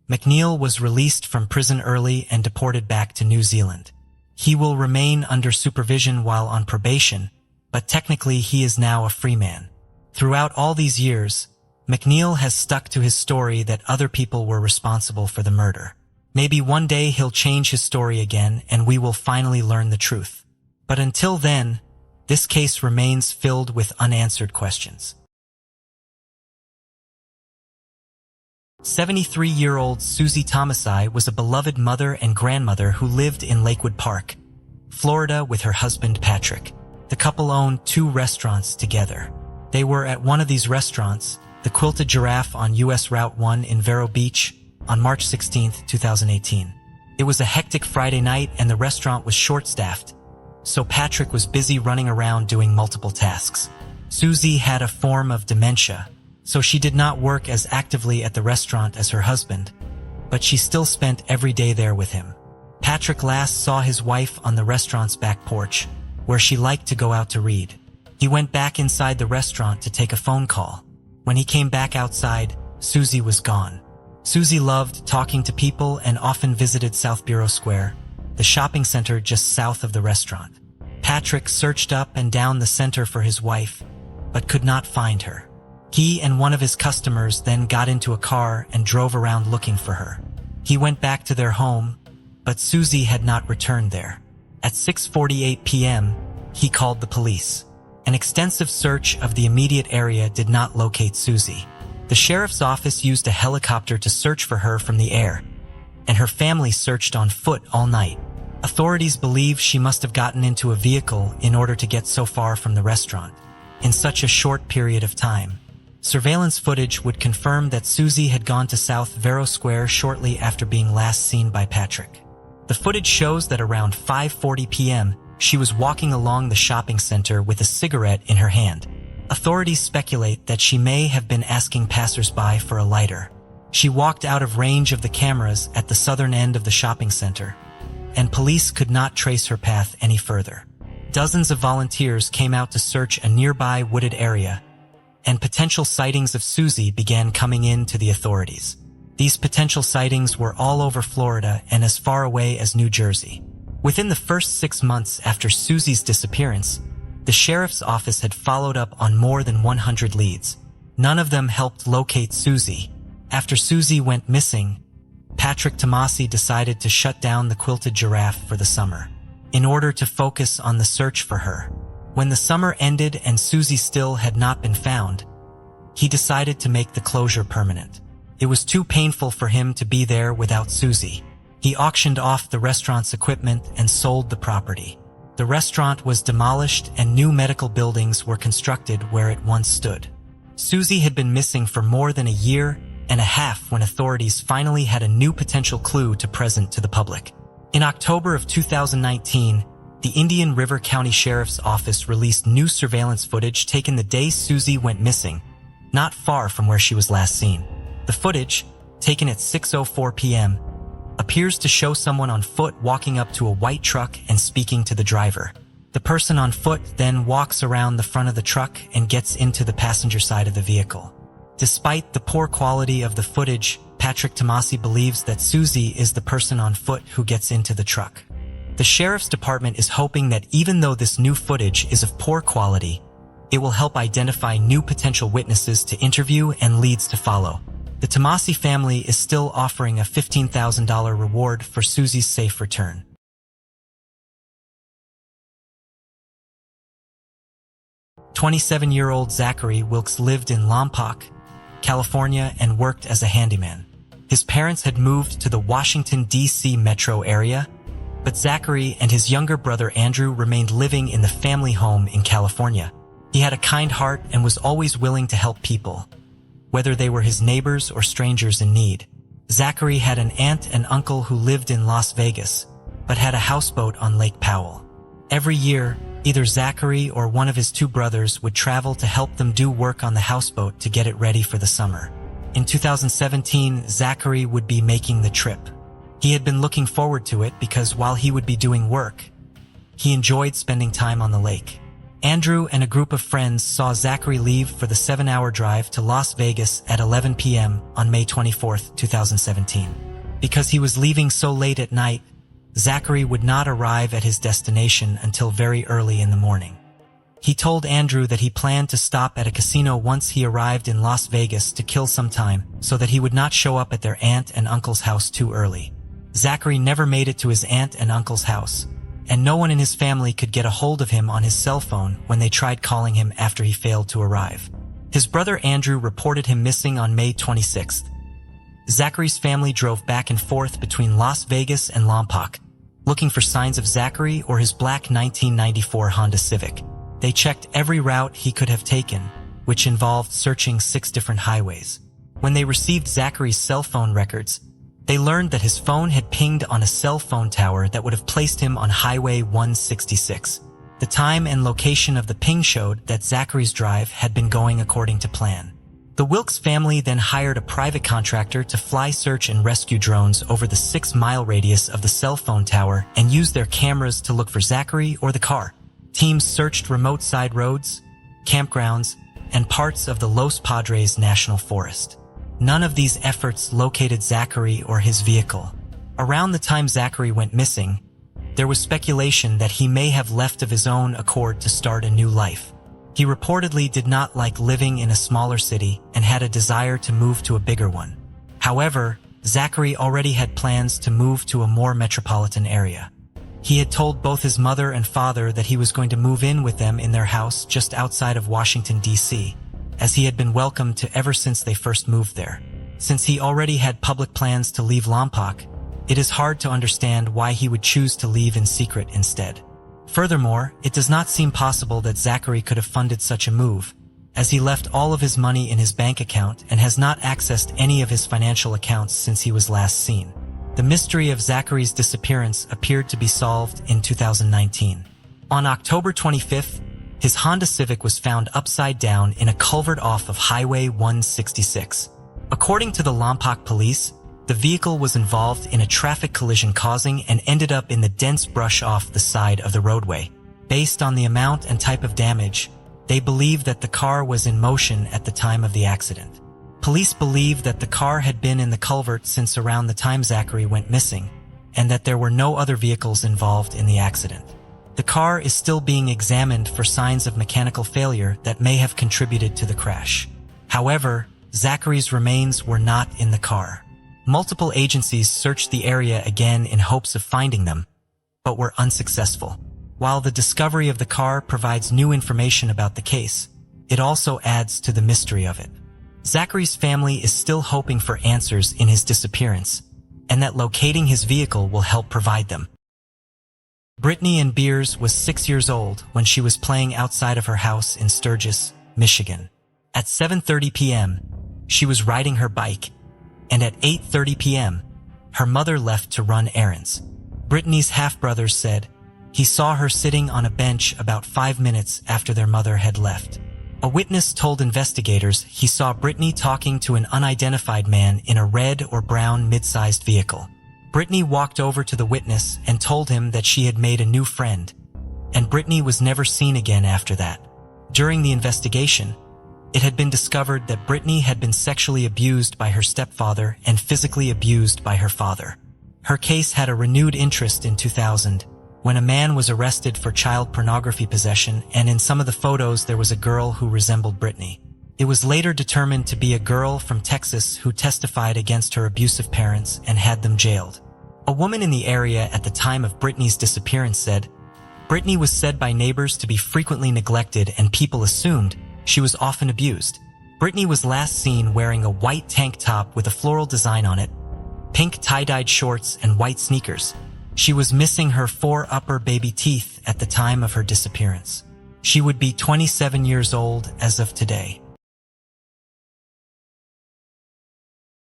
McNeil was released from prison early and deported back to New Zealand. He will remain under supervision while on probation, but technically he is now a free man. Throughout all these years, McNeil has stuck to his story that other people were responsible for the murder. Maybe one day he'll change his story again and we will finally learn the truth. But until then, this case remains filled with unanswered questions. 73-year-old Susie Thomasai was a beloved mother and grandmother who lived in Lakewood Park, Florida with her husband Patrick. The couple owned 2 restaurants together. They were at one of these restaurants, the Quilted Giraffe on US Route 1 in Vero Beach, on March 16, 2018. It was a hectic Friday night and the restaurant was short-staffed, so Patrick was busy running around doing multiple tasks. Susie had a form of dementia, so she did not work as actively at the restaurant as her husband, but she still spent every day there with him. Patrick last saw his wife on the restaurant's back porch, where she liked to go out to read. He went back inside the restaurant to take a phone call. When he came back outside, Susie was gone. Susie loved talking to people and often visited South Bureau Square, the shopping center just south of the restaurant. Patrick searched up and down the center for his wife, but could not find her. He and one of his customers then got into a car and drove around looking for her. He went back to their home, but Susie had not returned there. At 6:48 p.m., he called the police. An extensive search of the immediate area did not locate Susie. The sheriff's office used a helicopter to search for her from the air, and her family searched on foot all night. Authorities believe she must have gotten into a vehicle in order to get so far from the restaurant in such a short period of time. Surveillance footage would confirm that Susie had gone to South Vero Square shortly after being last seen by Patrick. The footage shows that around 5:40 p.m., she was walking along the shopping center with a cigarette in her hand. Authorities speculate that she may have been asking passers-by for a lighter. She walked out of range of the cameras at the southern end of the shopping center, and police could not trace her path any further. Dozens of volunteers came out to search a nearby wooded area, and potential sightings of Susie began coming in to the authorities. These potential sightings were all over Florida and as far away as New Jersey. Within the first 6 months after Susie's disappearance, the sheriff's office had followed up on more than 100 leads. None of them helped locate Susie. After Susie went missing, Patrick Tomasi decided to shut down the Quilted Giraffe for the summer, in order to focus on the search for her. When the summer ended and Susie still had not been found, he decided to make the closure permanent. It was too painful for him to be there without Susie. He auctioned off the restaurant's equipment and sold the property. The restaurant was demolished and new medical buildings were constructed where it once stood. Susie had been missing for more than a year and a half when authorities finally had a new potential clue to present to the public. In October of 2019, the Indian River County Sheriff's Office released new surveillance footage taken the day Susie went missing, not far from where she was last seen. The footage, taken at 6:04 p.m., appears to show someone on foot walking up to a white truck and speaking to the driver. The person on foot then walks around the front of the truck and gets into the passenger side of the vehicle. Despite the poor quality of the footage, Patrick Tomasi believes that Susie is the person on foot who gets into the truck. The sheriff's department is hoping that even though this new footage is of poor quality, it will help identify new potential witnesses to interview and leads to follow. The Tomasi family is still offering a $15,000 reward for Susie's safe return. "27-year-old Zachary Wilkes lived in Lompoc, California and worked as a handyman. His parents had moved to the Washington, D.C. metro area, but Zachary and his younger brother Andrew remained living in the family home in California. He had a kind heart and was always willing to help people, whether they were his neighbors or strangers in need. Zachary had an aunt and uncle who lived in Las Vegas, but had a houseboat on Lake Powell. Every year, either Zachary or one of his two brothers would travel to help them do work on the houseboat to get it ready for the summer. In 2017, Zachary would be making the trip. He had been looking forward to it because while he would be doing work, he enjoyed spending time on the lake. Andrew and a group of friends saw Zachary leave for the 7-hour drive to Las Vegas at 11 p.m. on May 24, 2017. Because he was leaving so late at night, Zachary would not arrive at his destination until very early in the morning. He told Andrew that he planned to stop at a casino once he arrived in Las Vegas to kill some time so that he would not show up at their aunt and uncle's house too early. Zachary never made it to his aunt and uncle's house, and no one in his family could get a hold of him on his cell phone when they tried calling him after he failed to arrive. His brother Andrew reported him missing on May 26th. Zachary's family drove back and forth between Las Vegas and Lompoc, looking for signs of Zachary or his black 1994 Honda Civic. They checked every route he could have taken, which involved searching 6 different highways. When they received Zachary's cell phone records, they learned that his phone had pinged on a cell phone tower that would have placed him on Highway 166. The time and location of the ping showed that Zachary's drive had been going according to plan. The Wilkes family then hired a private contractor to fly search and rescue drones over the 6-mile radius of the cell phone tower and used their cameras to look for Zachary or the car. Teams searched remote side roads, campgrounds, and parts of the Los Padres National Forest. None of these efforts located Zachary or his vehicle. Around the time Zachary went missing, there was speculation that he may have left of his own accord to start a new life. He reportedly did not like living in a smaller city and had a desire to move to a bigger one. However, Zachary already had plans to move to a more metropolitan area. He had told both his mother and father that he was going to move in with them in their house just outside of Washington, D.C., as he had been welcomed to ever since they first moved there. Since he already had public plans to leave Lompoc, it is hard to understand why he would choose to leave in secret instead. Furthermore, it does not seem possible that Zachary could have funded such a move, as he left all of his money in his bank account and has not accessed any of his financial accounts since he was last seen. The mystery of Zachary's disappearance appeared to be solved in 2019. On October 25th, his Honda Civic was found upside down in a culvert off of Highway 166. According to the Lompoc police, the vehicle was involved in a traffic collision causing and ended up in the dense brush off the side of the roadway. Based on the amount and type of damage, they believe that the car was in motion at the time of the accident. Police believe that the car had been in the culvert since around the time Zachary went missing, and that there were no other vehicles involved in the accident. The car is still being examined for signs of mechanical failure that may have contributed to the crash. However, Zachary's remains were not in the car. Multiple agencies searched the area again in hopes of finding them, but were unsuccessful. While the discovery of the car provides new information about the case, it also adds to the mystery of it. Zachary's family is still hoping for answers in his disappearance, and that locating his vehicle will help provide them. Brittany Ann Beers was 6 years old when she was playing outside of her house in Sturgis, Michigan. At 7:30 p.m., she was riding her bike, and at 8:30 p.m., her mother left to run errands. Brittany's half-brother said he saw her sitting on a bench about 5 minutes after their mother had left. A witness told investigators he saw Brittany talking to an unidentified man in a red or brown mid-sized vehicle. Brittany walked over to the witness and told him that she had made a new friend, and Brittany was never seen again after that. During the investigation, it had been discovered that Brittany had been sexually abused by her stepfather and physically abused by her father. Her case had a renewed interest in 2000, when a man was arrested for child pornography possession, and in some of the photos there was a girl who resembled Brittany. It was later determined to be a girl from Texas who testified against her abusive parents and had them jailed. A woman in the area at the time of Brittany's disappearance said, Brittany was said by neighbors to be frequently neglected and people assumed she was often abused. Brittany was last seen wearing a white tank top with a floral design on it, pink tie-dyed shorts, and white sneakers. She was missing her 4 upper baby teeth at the time of her disappearance. She would be 27 years old as of today.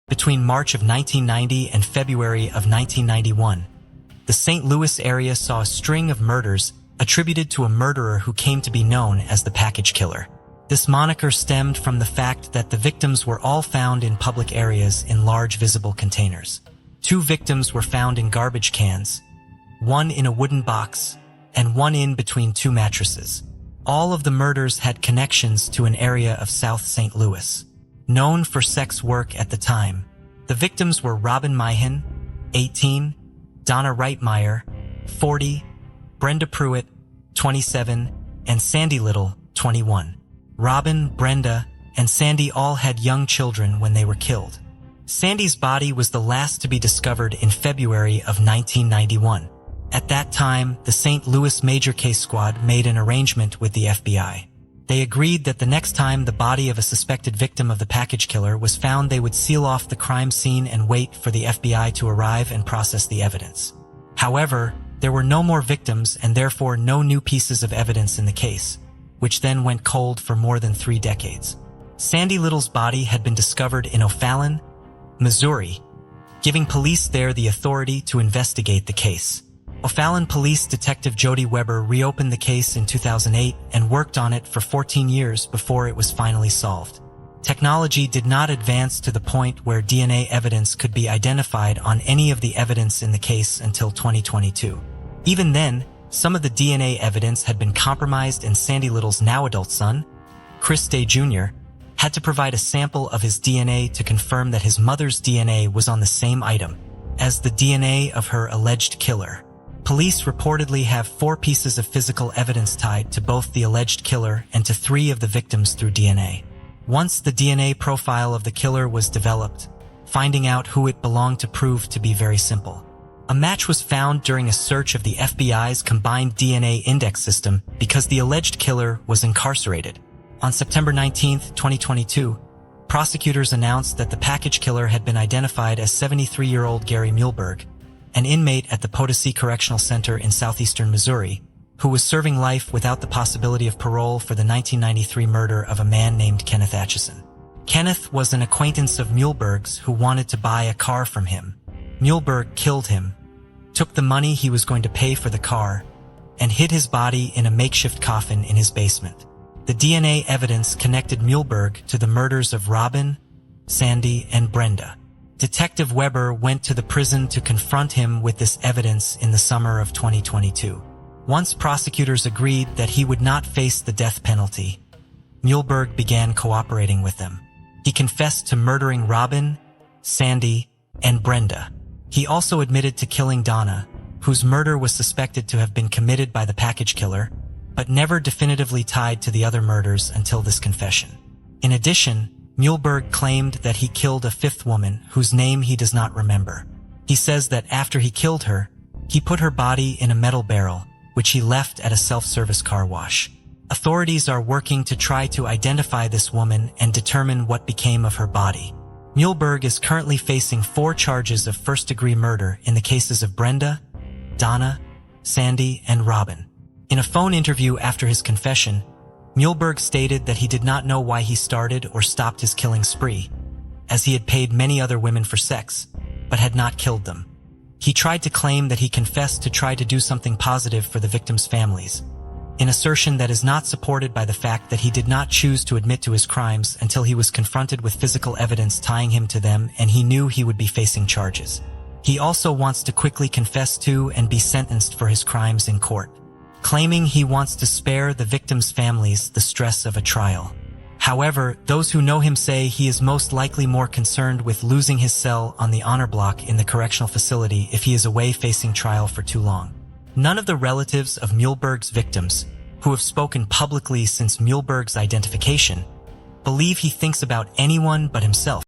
Between March of 1990 and February of 1991, the St. Louis area saw a string of murders attributed to a murderer who came to be known as the Package Killer. This moniker stemmed from the fact that the victims were all found in public areas in large visible containers. 2 victims were found in garbage cans, 1 in a wooden box, and 1 in between 2 mattresses. All of the murders had connections to an area of South St. Louis, known for sex work at the time. The victims were Robin Myhan, 18, Donna Reitmeyer, 40, Brenda Pruitt, 27, and Sandy Little, 21. Robin, Brenda, and Sandy all had young children when they were killed. Sandy's body was the last to be discovered in February of 1991. At that time, the St. Louis Major Case Squad made an arrangement with the FBI. They agreed that the next time the body of a suspected victim of the package killer was found, they would seal off the crime scene and wait for the FBI to arrive and process the evidence. However, there were no more victims and therefore no new pieces of evidence in the case, which then went cold for more than 3 decades. Sandy Little's body had been discovered in O'Fallon, Missouri, giving police there the authority to investigate the case. O'Fallon Police Detective Jody Weber reopened the case in 2008 and worked on it for 14 years before it was finally solved. Technology did not advance to the point where DNA evidence could be identified on any of the evidence in the case until 2022. Even then, some of the DNA evidence had been compromised, and Sandy Little's now adult son, Chris Day Jr., had to provide a sample of his DNA to confirm that his mother's DNA was on the same item as the DNA of her alleged killer. Police reportedly have 4 pieces of physical evidence tied to both the alleged killer and to 3 of the victims through DNA. Once the DNA profile of the killer was developed, finding out who it belonged to proved to be very simple. A match was found during a search of the FBI's combined DNA index system because the alleged killer was incarcerated. On September 19, 2022, prosecutors announced that the package killer had been identified as 73-year-old Gary Muehlberg, an inmate at the Potosi Correctional Center in southeastern Missouri, who was serving life without the possibility of parole for the 1993 murder of a man named Kenneth Atchison. Kenneth was an acquaintance of Muehlberg's who wanted to buy a car from him. Muehlberg killed him, took the money he was going to pay for the car, and hid his body in a makeshift coffin in his basement. The DNA evidence connected Muehlberg to the murders of Robin, Sandy, and Brenda. Detective Weber went to the prison to confront him with this evidence in the summer of 2022. Once prosecutors agreed that he would not face the death penalty, Muehlberg began cooperating with them. He confessed to murdering Robin, Sandy, and Brenda. He also admitted to killing Donna, whose murder was suspected to have been committed by the package killer, but never definitively tied to the other murders until this confession. In addition, Muehlberg claimed that he killed a 5th woman whose name he does not remember. He says that after he killed her, he put her body in a metal barrel, which he left at a self-service car wash. Authorities are working to try to identify this woman and determine what became of her body. Muehlberg is currently facing 4 charges of first-degree murder in the cases of Brenda, Donna, Sandy, and Robin. In a phone interview after his confession, Muehlberg stated that he did not know why he started or stopped his killing spree, as he had paid many other women for sex, but had not killed them. He tried to claim that he confessed to try to do something positive for the victims' families, an assertion that is not supported by the fact that he did not choose to admit to his crimes until he was confronted with physical evidence tying him to them and he knew he would be facing charges. He also wants to quickly confess to and be sentenced for his crimes in court, claiming he wants to spare the victims' families the stress of a trial. However, those who know him say he is most likely more concerned with losing his cell on the honor block in the correctional facility if he is away facing trial for too long. None of the relatives of Muehlberg's victims, who have spoken publicly since Muehlberg's identification, believe he thinks about anyone but himself.